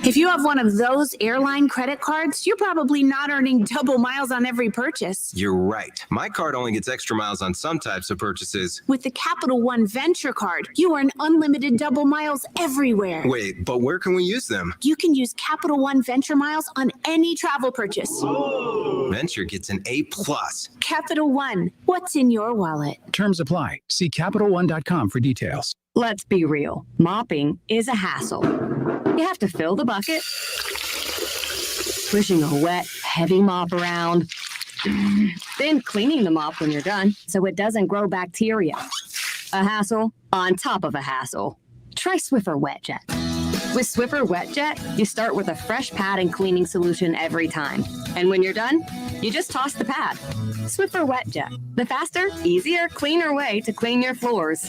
If you have one of those airline credit cards, you're probably not earning double miles on every purchase. You're right. My card only gets extra miles on some types of purchases. With the Capital One Venture Card, you earn unlimited double miles everywhere. Wait, but where can we use them? You can use Capital One Venture Miles on any travel purchase. Venture gets an A+. Capital One, what's in your wallet? Terms apply. See CapitalOne.com for details. Let's be real. Mopping is a hassle. You have to fill the bucket, pushing a wet, heavy mop around, then cleaning the mop when you're done so it doesn't grow bacteria. A hassle on top of a hassle. Try Swiffer WetJet. With Swiffer WetJet, you start with a fresh pad and cleaning solution every time. And when you're done, you just toss the pad. Swiffer WetJet, the faster, easier, cleaner way to clean your floors.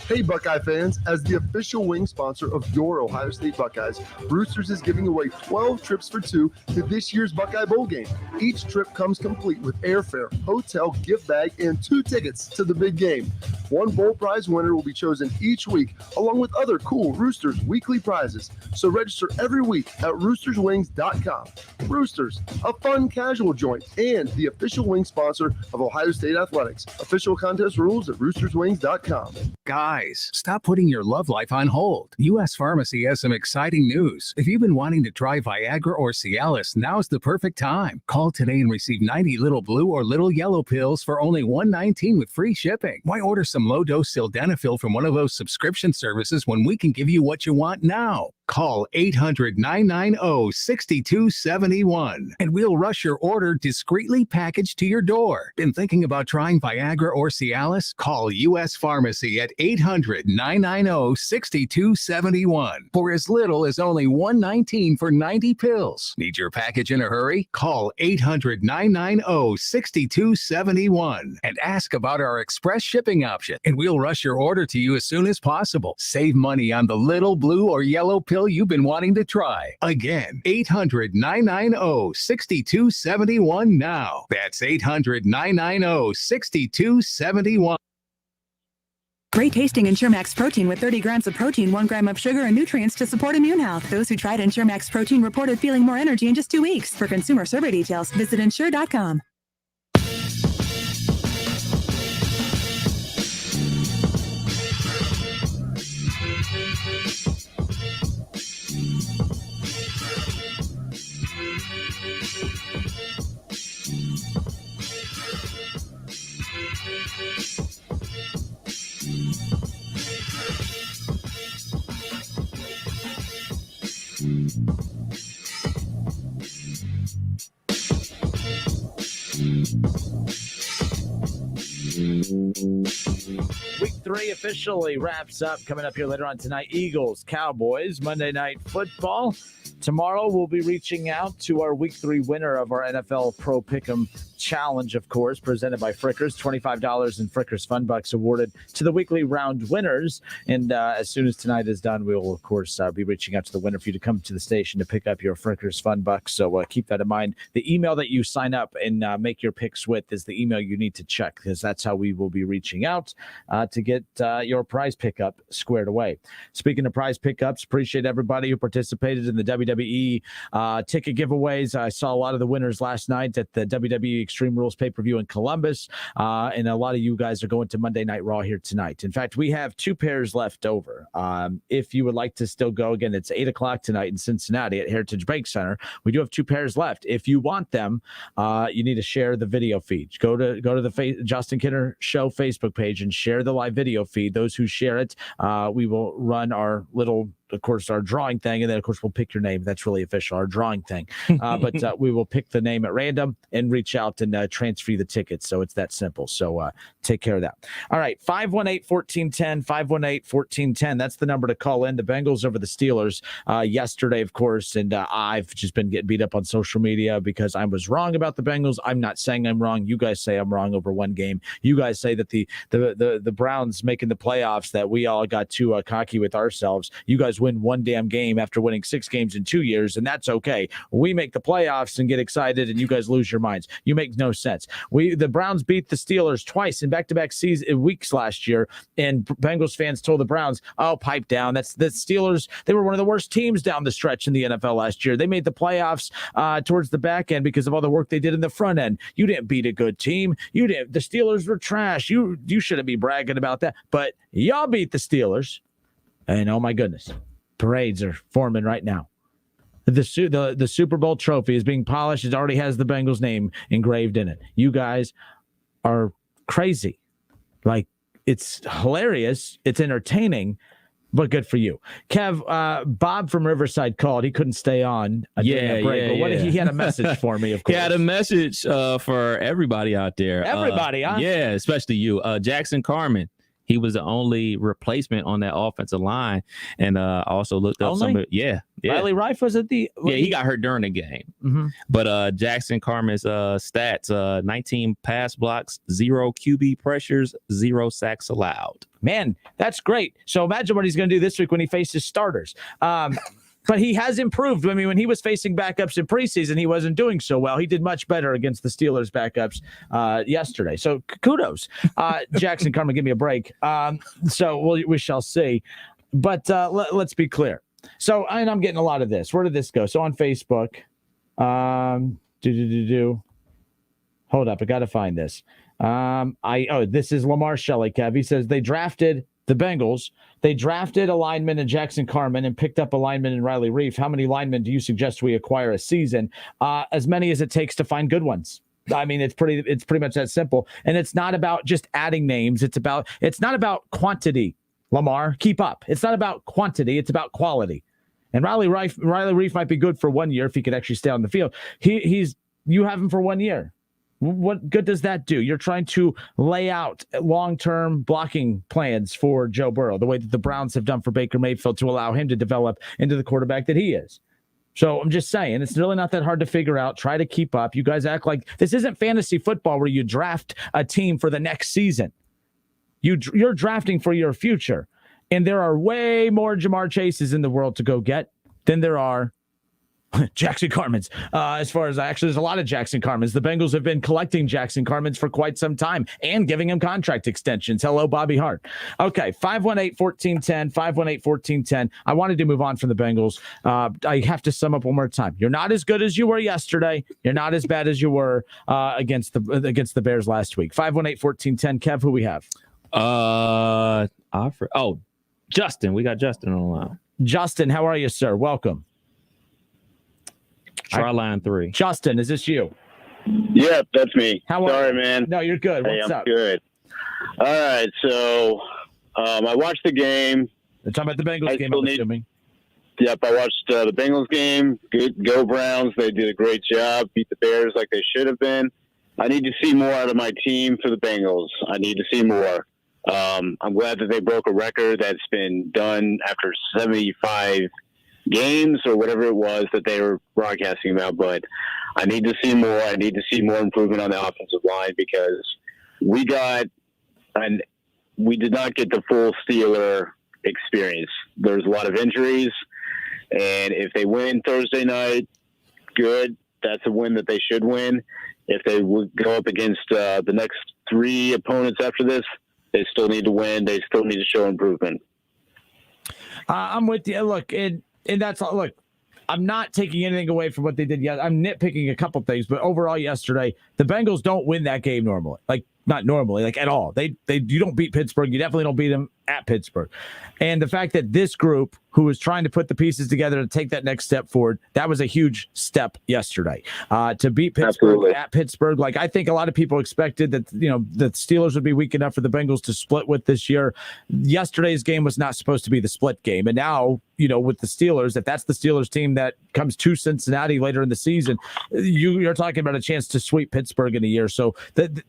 Hey, Buckeye fans, as the official wing sponsor of your Ohio State Buckeyes, Roosters is giving away 12 trips for two to this year's Buckeye Bowl game. Each trip comes complete with airfare, hotel, gift bag, and 2 tickets to the big game. One bowl prize winner will be chosen each week, along with other cool Roosters weekly prizes. So register every week at roosterswings.com. Roosters, a fun casual joint, and the official wing sponsor of Ohio State Athletics. Official contest rules at roosterswings.com. Guys, stop putting your love life on hold. U.S. Pharmacy has some exciting news. If you've been wanting to try Viagra or Cialis, now's the perfect time. Call today and receive 90 little blue or little yellow pills for only $119 with free shipping. Why order some low-dose sildenafil from one of those subscription services when we can give you what you want now? Call 800-990-6271 and we'll rush your order discreetly packaged to your door. Been thinking about trying Viagra or Cialis? Call U.S. Pharmacy at 800-990-6271 for as little as only $119 for 90 pills. Need your package in a hurry? Call 800-990-6271 and ask about our express shipping option, and we'll rush your order to you as soon as possible. Save money on the little blue or yellow pill you've been wanting to try. Again, 800-990-6271 now. That's 800-990-6271. Great tasting Ensure Max protein with 30 grams of protein, 1 gram of sugar, and nutrients to support immune health. Those who tried Ensure Max protein reported feeling more energy in just 2 weeks. For consumer survey details, visit ensure.com. Week 3 officially wraps up. Coming up here later on tonight, Eagles, Cowboys, Monday Night Football. Tomorrow we'll be reaching out to our Week 3 winner of our NFL Pro Pick'em Challenge, of course, presented by Frickers. $25 in Frickers Fun Bucks awarded to the weekly round winners. And as soon as tonight is done, we will, of course, be reaching out to the winner for you to come to the station to pick up your Frickers Fun Bucks. So keep that in mind. The email that you sign up and make your picks with is the email you need to check, because that's how we will be reaching out to get your prize pickup squared away. Speaking of prize pickups, appreciate everybody who participated in the WWE ticket giveaways. I saw a lot of the winners last night at the WWE Extreme Rules pay-per-view in Columbus, and a lot of you guys are going to Monday Night Raw here tonight. In fact, we have 2 pairs left over. If you would like to still go, again, it's 8 o'clock tonight in Cincinnati at Heritage Bank Center. We do have 2 pairs left. If you want them, you need to share the video feed. Go to the Justin Kinner Show Facebook page and share the live video feed. Those who share it, we will run our little of course, our drawing thing, and then, of course, we'll pick your name. That's really official, our drawing thing. But we will pick the name at random and reach out and transfer you the tickets. So it's that simple. So take care of that. All right, 518-1410, 518-1410. That's the number to call in. The Bengals over the Steelers yesterday, of course, and I've just been getting beat up on social media because I was wrong about the Bengals. I'm not saying I'm wrong. You guys say I'm wrong over one game. You guys say that the Browns making the playoffs, that we all got too cocky with ourselves. You guys win one damn game after winning 6 games in 2 years, and that's okay. We make the playoffs and get excited, and you guys lose your minds. You make no sense. The Browns beat the Steelers twice in back-to-back weeks last year, and Bengals fans told the Browns, "Oh, pipe down. That's the Steelers. They were one of the worst teams down the stretch in the NFL last year. They made the playoffs towards the back end because of all the work they did in the front end. You didn't beat a good team. You didn't. The Steelers were trash. You shouldn't be bragging about that. But y'all beat the Steelers, and oh my goodness, parades are forming right now. The Super Bowl trophy is being polished. It already has the Bengals name engraved in it. You guys are crazy. Like, it's hilarious. It's entertaining, but good for you. Kev, Bob from Riverside called. He couldn't stay on. He had a message for me, of course. He had a message for everybody out there. Everybody, huh? Yeah, especially you. Jackson Carman. He was the only replacement on that offensive line. And I also looked up some of it. Yeah. Riley Rife was at the... Yeah, he got hurt during the game. Mm-hmm. But Jackson Carman's stats, 19 pass blocks, 0 QB pressures, 0 sacks allowed. Man, that's great. So imagine what he's going to do this week when he faces starters. But he has improved. I mean, when he was facing backups in preseason, he wasn't doing so well. He did much better against the Steelers backups yesterday. So kudos. Jackson Carman, give me a break. So we shall see. But let's be clear. So and I'm getting a lot of this. Where did this go? So on Facebook. Hold up. I got to find this. This is Lamar Shelley, Kev. He says they drafted the Bengals. They drafted a lineman in Jackson Carman and picked up a lineman in Riley Reif. How many linemen do you suggest we acquire a season? As many as it takes to find good ones. I mean, it's pretty much that simple. And it's not about just adding names. It's not about quantity. Lamar, keep up. It's not about quantity. It's about quality. And Riley Reif might be good for 1 year if he could actually stay on the field. You have him for 1 year. What good does that do? You're trying to lay out long-term blocking plans for Joe Burrow, the way that the Browns have done for Baker Mayfield to allow him to develop into the quarterback that he is. So I'm just saying, it's really not that hard to figure out. Try to keep up. You guys act like this isn't fantasy football where you draft a team for the next season. You're drafting for your future. And there are way more Jamar Chases in the world to go get than there are Jackson Carmans. There's a lot of Jackson Carmans. The Bengals have been collecting Jackson Carmans for quite some time and giving him contract extensions. Hello, Bobby Hart. Okay, 518-1410, 518-1410. I wanted to move on from the Bengals. I have to sum up one more time. You're not as good as you were yesterday. You're not as bad as you were against the Bears last week. 518-1410. Kev, who we have? Justin. We got Justin on the line. Justin, how are you, sir? Welcome. Try line 3. Justin, is this you? Yep, that's me. Sorry, man. No, you're good. What's I'm up? Good. All right, so I watched the game. They're talking about the Bengals game, I'm assuming. Yep, I watched the Bengals game. Good, go Browns. They did a great job. Beat the Bears like they should have been. I need to see more out of my team for the Bengals. I need to see more. I'm glad that they broke a record that's been done after 75 games or whatever it was that they were broadcasting about, but I need to see more. I need to see more improvement on the offensive line because we did not get the full Steeler experience. There's a lot of injuries, and if they win Thursday night, good. That's a win that they should win. If they would go up against the next 3 opponents after this, they still need to win. They still need to show improvement. I'm with you. Look, and that's all. Look, I'm not taking anything away from what they did yet. I'm nitpicking a couple things, but overall yesterday, the Bengals don't win that game normally. Like, not normally, like at all. You don't beat Pittsburgh. You definitely don't beat them at Pittsburgh. And the fact that this group, who was trying to put the pieces together to take that next step forward, that was a huge step yesterday. To beat Pittsburgh at Pittsburgh, like I think a lot of people expected that, the Steelers would be weak enough for the Bengals to split with this year. Yesterday's game was not supposed to be the split game. And now, with the Steelers, if that's the Steelers team that comes to Cincinnati later in the season, you're talking about a chance to sweep Pittsburgh in a year. So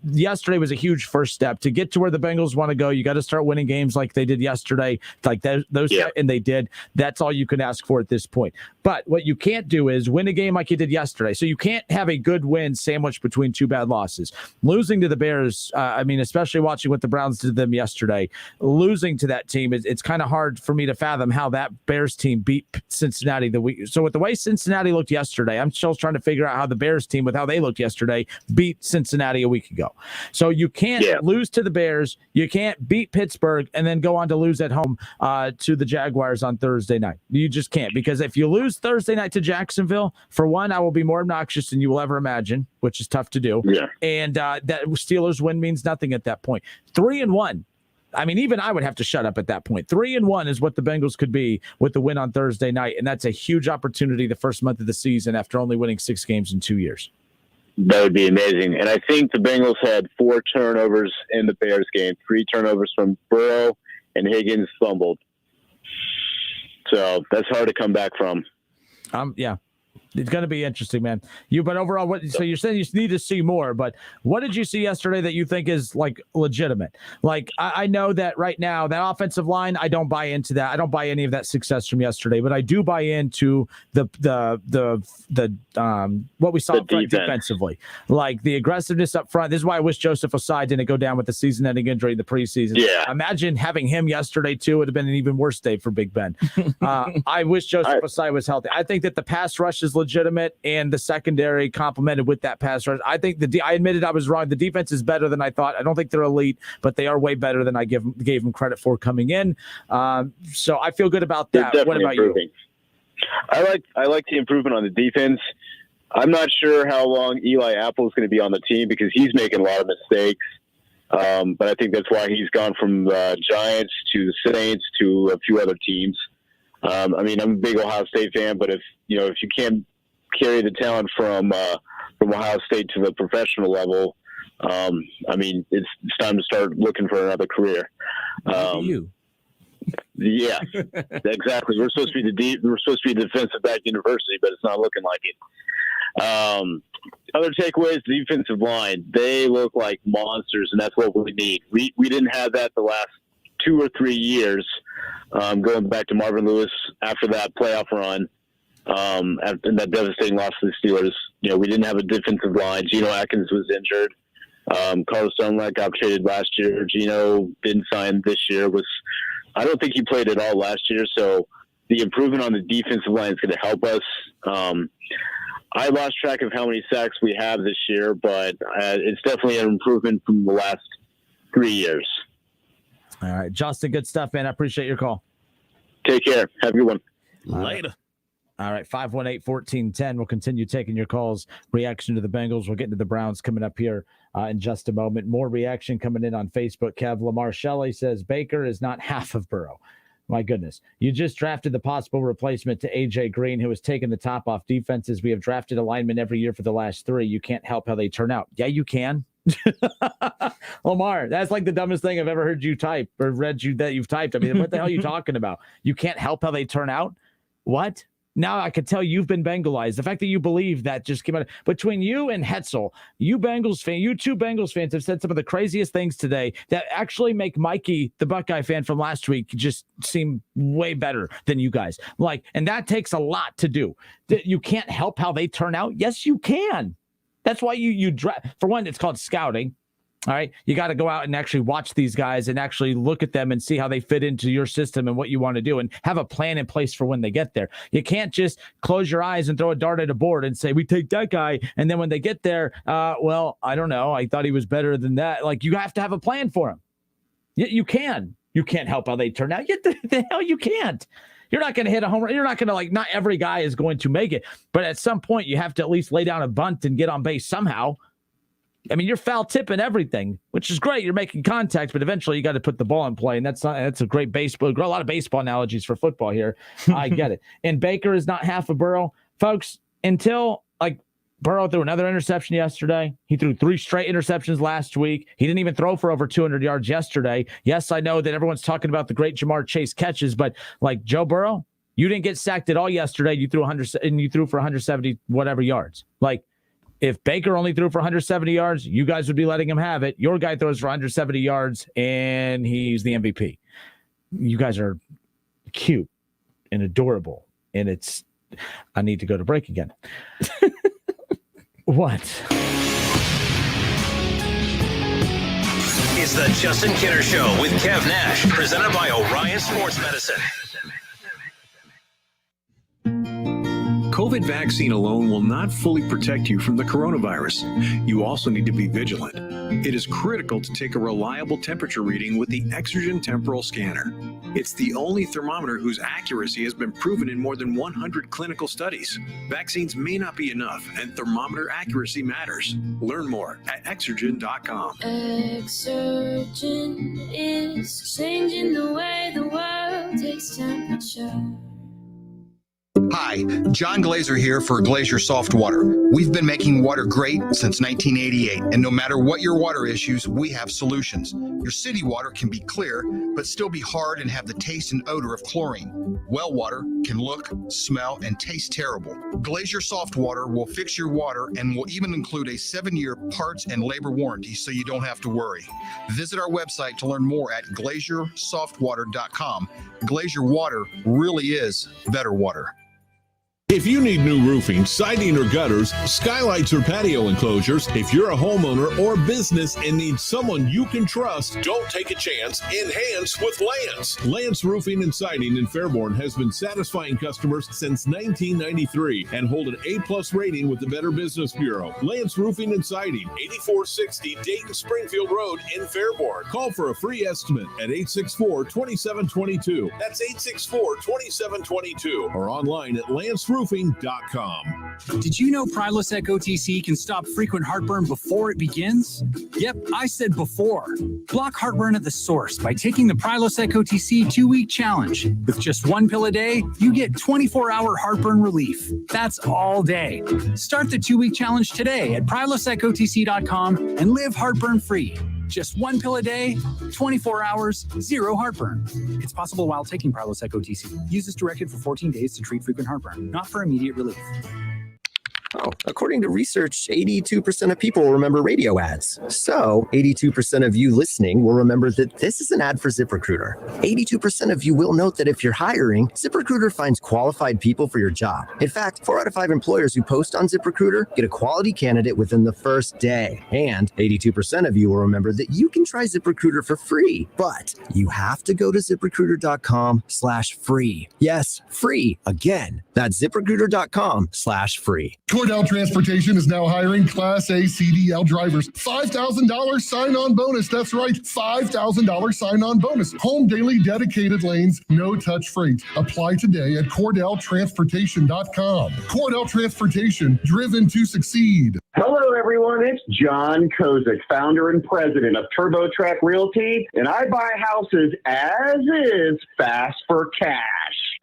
yesterday was a huge first step. To get to where the Bengals want to go, you got to start winning games like they did yesterday, and they did. That's all you can ask for at this point. But what you can't do is win a game like you did yesterday. So you can't have a good win sandwiched between two bad losses. Losing to the Bears, especially watching what the Browns did to them yesterday, losing to that team, it's kind of hard for me to fathom how that Bears team beat Cincinnati the week. So with the way Cincinnati looked yesterday, I'm still trying to figure out how the Bears team, with how they looked yesterday, beat Cincinnati a week ago. So you can't lose to the Bears. You can't beat Pittsburgh and then go on to lose at home to the Jaguars on Thursday night. You just can't, because if you lose Thursday night to Jacksonville, for one, I will be more obnoxious than you will ever imagine, which is tough to do. Yeah. And that Steelers win means nothing at that point. 3-1. Even I would have to shut up at that point. 3-1 is what the Bengals could be with the win on Thursday night, and that's a huge opportunity the first month of the season after only winning 6 games in 2 years. That would be amazing. And I think the Bengals had 4 turnovers in the Bears game. 3 turnovers from Burrow, and Higgins fumbled. So that's hard to come back from. Yeah. It's going to be interesting, man. But overall, so you're saying you need to see more, but what did you see yesterday that you think is like legitimate? Like, I know that right now, that offensive line, I don't buy into that. I don't buy any of that success from yesterday, but I do buy into the what we saw up front defensively, like the aggressiveness up front. This is why I wish Joseph Osai didn't go down with the season-ending injury in the preseason. Yeah. Imagine having him yesterday too. It would have been an even worse day for Big Ben. I wish Joseph Osai was healthy. I think that the pass rush is legitimate, and the secondary complemented with that pass rush. I think I admitted I was wrong. The defense is better than I thought. I don't think they're elite, but they are way better than I gave them credit for coming in. So I feel good about that. What about improving. You? I like the improvement on the defense. I'm not sure how long Eli Apple is going to be on the team because he's making a lot of mistakes. But I think that's why he's gone from the Giants to the Saints to a few other teams. I'm a big Ohio State fan, but if you can't carry the talent from Ohio State to the professional level, it's time to start looking for another career. Yeah, exactly. We're supposed to be the defensive back university, but it's not looking like it. Other takeaways: the defensive line, they look like monsters, and that's what we need. We didn't have that the last 2 or 3 years. Going back to Marvin Lewis after that playoff run, after that devastating loss to the Steelers, we didn't have a defensive line. Geno Atkins was injured. Carlos Dunlap got traded last year. Geno didn't sign this year. I don't think he played at all last year. So the improvement on the defensive line is going to help us. I lost track of how many sacks we have this year, but it's definitely an improvement from the last 3 years. All right, Justin, good stuff, man. I appreciate your call. Take care. Have a good one. Later. All right, 518-1410. We'll continue taking your calls. Reaction to the Bengals. We'll get into the Browns coming up here in just a moment. More reaction coming in on Facebook. Kev Lamar Shelley says, Baker is not half of Burrow. My goodness. You just drafted the possible replacement to A.J. Green, who has taken the top off defenses. We have drafted a lineman every year for the last 3. You can't help how they turn out. Yeah, you can. Lamar, that's like the dumbest thing I've ever heard you type or read that you've typed. What the hell are you talking about? You can't help how they turn out? What? Now I could tell you've been Bengalized. The fact that you believe that just came out between you and Hetzel. You two Bengals fans have said some of the craziest things today that actually make Mikey, the Buckeye fan from last week, just seem way better than you guys. And that takes a lot to do. You can't help how they turn out. Yes, you can. That's why you draft. For one, it's called scouting. All right. You got to go out and actually watch these guys and actually look at them and see how they fit into your system and what you want to do and have a plan in place for when they get there. You can't just close your eyes and throw a dart at a board and say, we take that guy. And then when they get there, well, I don't know. I thought he was better than that. You have to have a plan for him. You can. You can't help how they turn out. The hell you can't. You're not going to hit a home run. You're not going to not every guy is going to make it. But at some point, you have to at least lay down a bunt and get on base somehow. I mean, you're foul tipping everything, which is great. You're making contact, but eventually you got to put the ball in play. And that's a great baseball, a lot of baseball analogies for football here. I get it. And Baker is not half a Burrow. Folks, until Burrow threw another interception yesterday. He threw 3 straight interceptions last week. He didn't even throw for over 200 yards yesterday. Yes, I know that everyone's talking about the great Jamar Chase catches, but Joe Burrow, you didn't get sacked at all yesterday. You threw 100 and you threw for 170 whatever yards. If Baker only threw for 170 yards, you guys would be letting him have it. Your guy throws for 170 yards, and he's the MVP. You guys are cute and adorable, and I need to go to break again. What? It's the Justin Kinner Show with Kev Nash, presented by Orion Sports Medicine. COVID vaccine alone will not fully protect you from the coronavirus. You also need to be vigilant. It is critical to take a reliable temperature reading with the Exergen Temporal Scanner. It's the only thermometer whose accuracy has been proven in more than 100 clinical studies. Vaccines may not be enough, and thermometer accuracy matters. Learn more at Exergen.com. Exergen is changing the way the world takes temperature. Hi, John Glazer here for Glazier Soft Water. We've been making water great since 1988, and no matter what your water issues, we have solutions. Your city water can be clear, but still be hard and have the taste and odor of chlorine. Well water can look, smell, and taste terrible. Glazier Soft Water will fix your water and will even include a 7-year parts and labor warranty so you don't have to worry. Visit our website to learn more at glaziersoftwater.com. Glazier Water really is better water. If you need new roofing, siding, or gutters, skylights, or patio enclosures, if you're a homeowner or business and need someone you can trust, don't take a chance. Enhance with Lance. Lance Roofing and Siding in Fairborn has been satisfying customers since 1993 and hold an A+ rating with the Better Business Bureau. Lance Roofing and Siding, 8460 Dayton Springfield Road in Fairborn. Call for a free estimate at 864-2722. That's 864-2722 or online at lanceroofing.com. Did you know Prilosec OTC can stop frequent heartburn before it begins? Yep, I said before. Block heartburn at the source by taking the Prilosec OTC 2-week challenge. With just 1 pill a day, you get 24-hour heartburn relief. That's all day. Start the 2-week challenge today at prilosecotc.com and live heartburn free. Just 1 pill a day, 24 hours, 0 heartburn. It's possible while taking Prilosec OTC. Use as directed for 14 days to treat frequent heartburn, not for immediate relief. Oh, according to research, 82% of people remember radio ads. So 82% of you listening will remember that this is an ad for ZipRecruiter. 82% of you will note that if you're hiring, ZipRecruiter finds qualified people for your job. In fact, 4 out of 5 employers who post on ZipRecruiter get a quality candidate within the first day. And 82% of you will remember that you can try ZipRecruiter for free, but you have to go to ZipRecruiter.com/free. Yes, free. Again, that's ZipRecruiter.com/free. Cordell Transportation is now hiring Class A CDL drivers. $5,000 sign-on bonus. That's right, $5,000 sign-on bonus. Home daily dedicated lanes, no-touch freight. Apply today at CordellTransportation.com. Cordell Transportation, driven to succeed. Hello, everyone. It's John Kozik, founder and president of TurboTrack Realty, and I buy houses as is, fast for cash.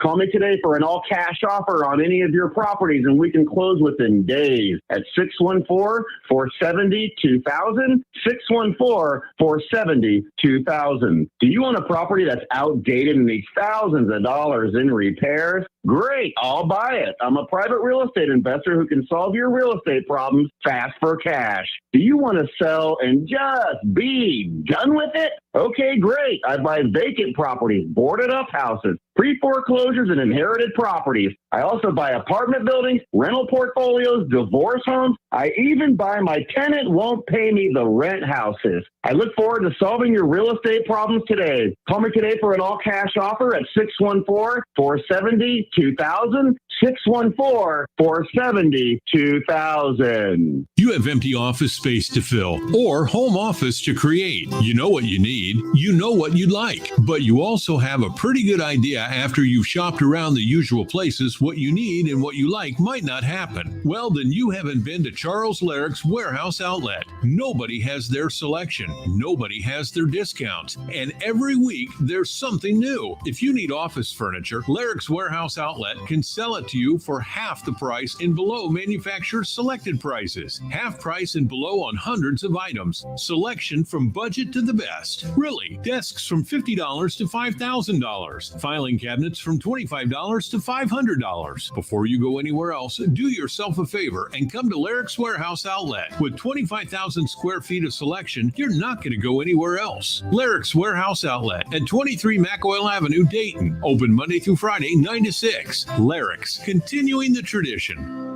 Call me today for an all-cash offer on any of your properties, and we can close within days at 614-470-2000, 614-470-2000. Do you own a property that's outdated and needs thousands of dollars in repairs? Great, I'll buy it. I'm a private real estate investor who can solve your real estate problems fast for cash. Do you want to sell and just be done with it? Okay, great. I buy vacant properties, boarded up houses, pre-foreclosures, and inherited properties. I also buy apartment buildings, rental portfolios, divorce homes. I even buy my tenant won't pay me the rent houses. I look forward to solving your real estate problems today. Call me today for an all-cash offer at 614-470-2000, 2000, 614-470-2000. You have empty office space to fill or home office to create. You know what you need. You know what you'd like. But you also have a pretty good idea after you've shopped around the usual places what you need and what you like might not happen. Well, then you haven't been to Charles Larrick's Warehouse Outlet. Nobody has their selection. Nobody has their discounts. And every week there's something new. If you need office furniture, Larrick's Warehouse Outlet can sell it to you for half the price and below manufacturer's selected prices. Half price and below on hundreds of items. Selection from budget to the best. Really, desks from $50 to $5,000. Filing cabinets from $25 to $500. Before you go anywhere else, do yourself a favor and come to Larrick's Warehouse Outlet. With 25,000 square feet of selection, you're not going to go anywhere else. Larrick's Warehouse Outlet at 23 McOil Avenue, Dayton. Open Monday through Friday, 9 to 6. Larrick's, continuing the tradition.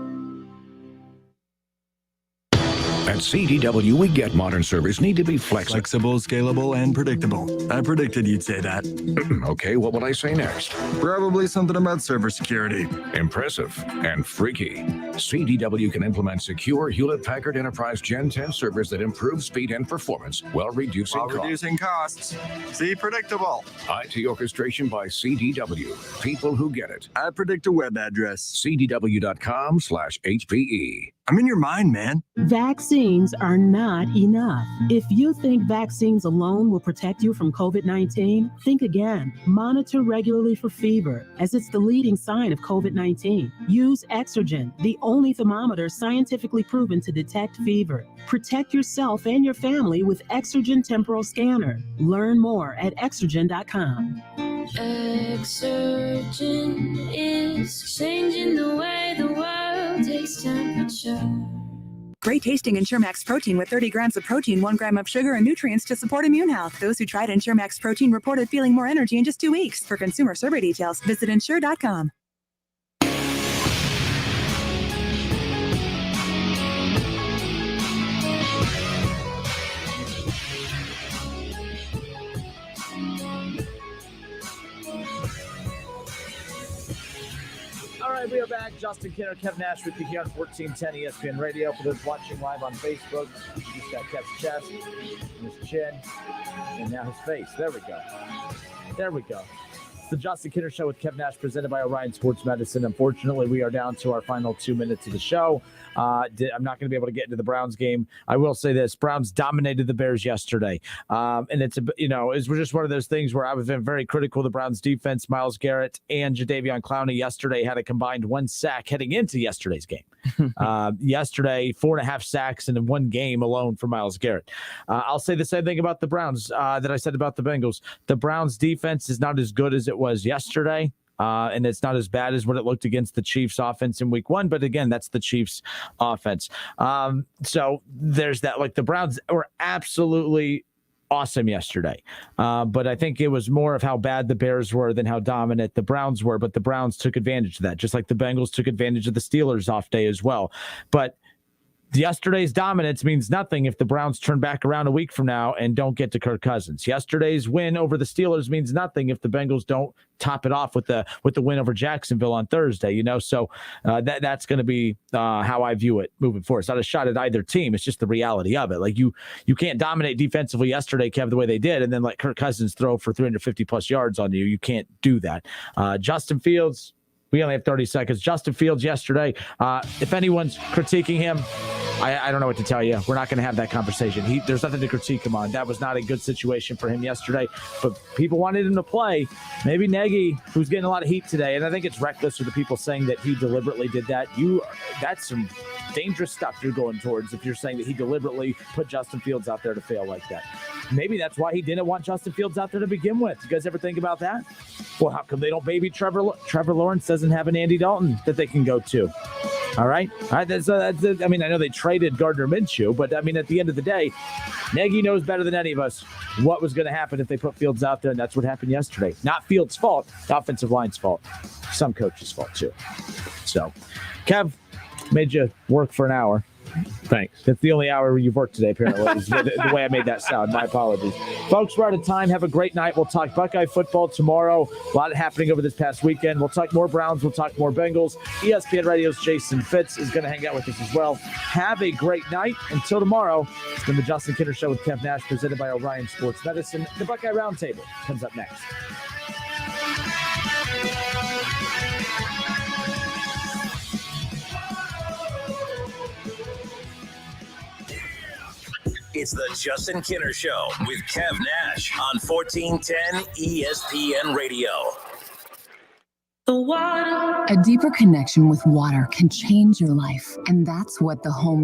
At CDW, we get modern servers need to be flexible, scalable, and predictable. I predicted you'd say that. Okay, what will I say next? Probably something about server security. Impressive and freaky. CDW can implement secure Hewlett-Packard Enterprise Gen 10 servers that improve speed and performance while reducing costs. See, predictable. IT orchestration by CDW. People who get it. I predict a web address. CDW.com/HPE. I'm in your mind, man. Vaccines are not enough. If you think vaccines alone will protect you from COVID-19, think again. Monitor regularly for fever, as it's the leading sign of COVID-19. Use Exergen, the only thermometer scientifically proven to detect fever. Protect yourself and your family with Exergen Temporal Scanner. Learn more at Exergen.com. Exergen is changing the way the world takes temperature. Great tasting Ensure Max protein with 30 grams of protein, 1 gram of sugar, and nutrients to support immune health. Those who tried Ensure Max protein reported feeling more energy in just 2 weeks. For consumer survey details, visit Ensure.com. All right, we are back. Justin Kinner, Kev Nash with you here on 1410 ESPN Radio. For those watching live on Facebook, you just got Kev's chest, and his chin, and now his face. There we go. There we go. It's the Justin Kinner Show with Kev Nash, presented by Orion Sports Medicine. Unfortunately, we are down to our final 2 minutes of the show. I'm not going to be able to get into the Browns game. I will say this: Browns dominated the Bears yesterday, and it's just one of those things where I've been very critical of the Browns defense. Myles Garrett and Jadeveon Clowney yesterday had a combined 1 sack heading into yesterday's game. Yesterday, 4.5 sacks in 1 game alone for Myles Garrett. I'll say the same thing about the Browns that I said about the Bengals. The Browns defense is not as good as it was yesterday. And it's not as bad as what it looked against the Chiefs offense in week 1. But again, that's the Chiefs offense. So there's that. Like, the Browns were absolutely awesome yesterday. But I think it was more of how bad the Bears were than how dominant the Browns were. But the Browns took advantage of that, just like the Bengals took advantage of the Steelers off day as well. But yesterday's dominance means nothing if the Browns turn back around a week from now and don't get to Kirk Cousins. Yesterday's win over the Steelers means nothing if the Bengals don't top it off with the win over Jacksonville on Thursday. So that's going to be how I view it moving forward. It's not a shot at either team. It's just the reality of it. Like, you can't dominate defensively yesterday, Kev, the way they did, and then let Kirk Cousins throw for 350 plus yards on you. You can't do that. Justin Fields. We only have 30 seconds. Justin Fields yesterday, if anyone's critiquing him, I don't know what to tell you. We're not going to have that conversation. There's nothing to critique him on. That was not a good situation for him yesterday, but people wanted him to play. Maybe Nagy, who's getting a lot of heat today, and I think it's reckless for the people saying that he deliberately did that. That's some dangerous stuff you're going towards if you're saying that he deliberately put Justin Fields out there to fail like that. Maybe that's why he didn't want Justin Fields out there to begin with. You guys ever think about that? Well, how come they don't baby Trevor Lawrence doesn't have an Andy Dalton that they can go to? All right. I know they traded Gardner Minshew, but at the end of the day, Nagy knows better than any of us what was going to happen if they put Fields out there, and that's what happened yesterday. Not Fields' fault, the offensive line's fault. Some coach's fault too. So, Kev, made you work for an hour. Thanks. That's the only hour you've worked today, apparently, is the way I made that sound. My apologies. Folks, we're out of time. Have a great night. We'll talk Buckeye football tomorrow. A lot happening over this past weekend. We'll talk more Browns. We'll talk more Bengals. ESPN Radio's Jason Fitz is going to hang out with us as well. Have a great night. Until tomorrow, it's been the Justin Kinner Show with Kev Nash, presented by Orion Sports Medicine. The Buckeye Roundtable comes up next. It's the Justin Kinner Show with Kev Nash on 1410 ESPN Radio. A deeper connection with water can change your life, and that's what the home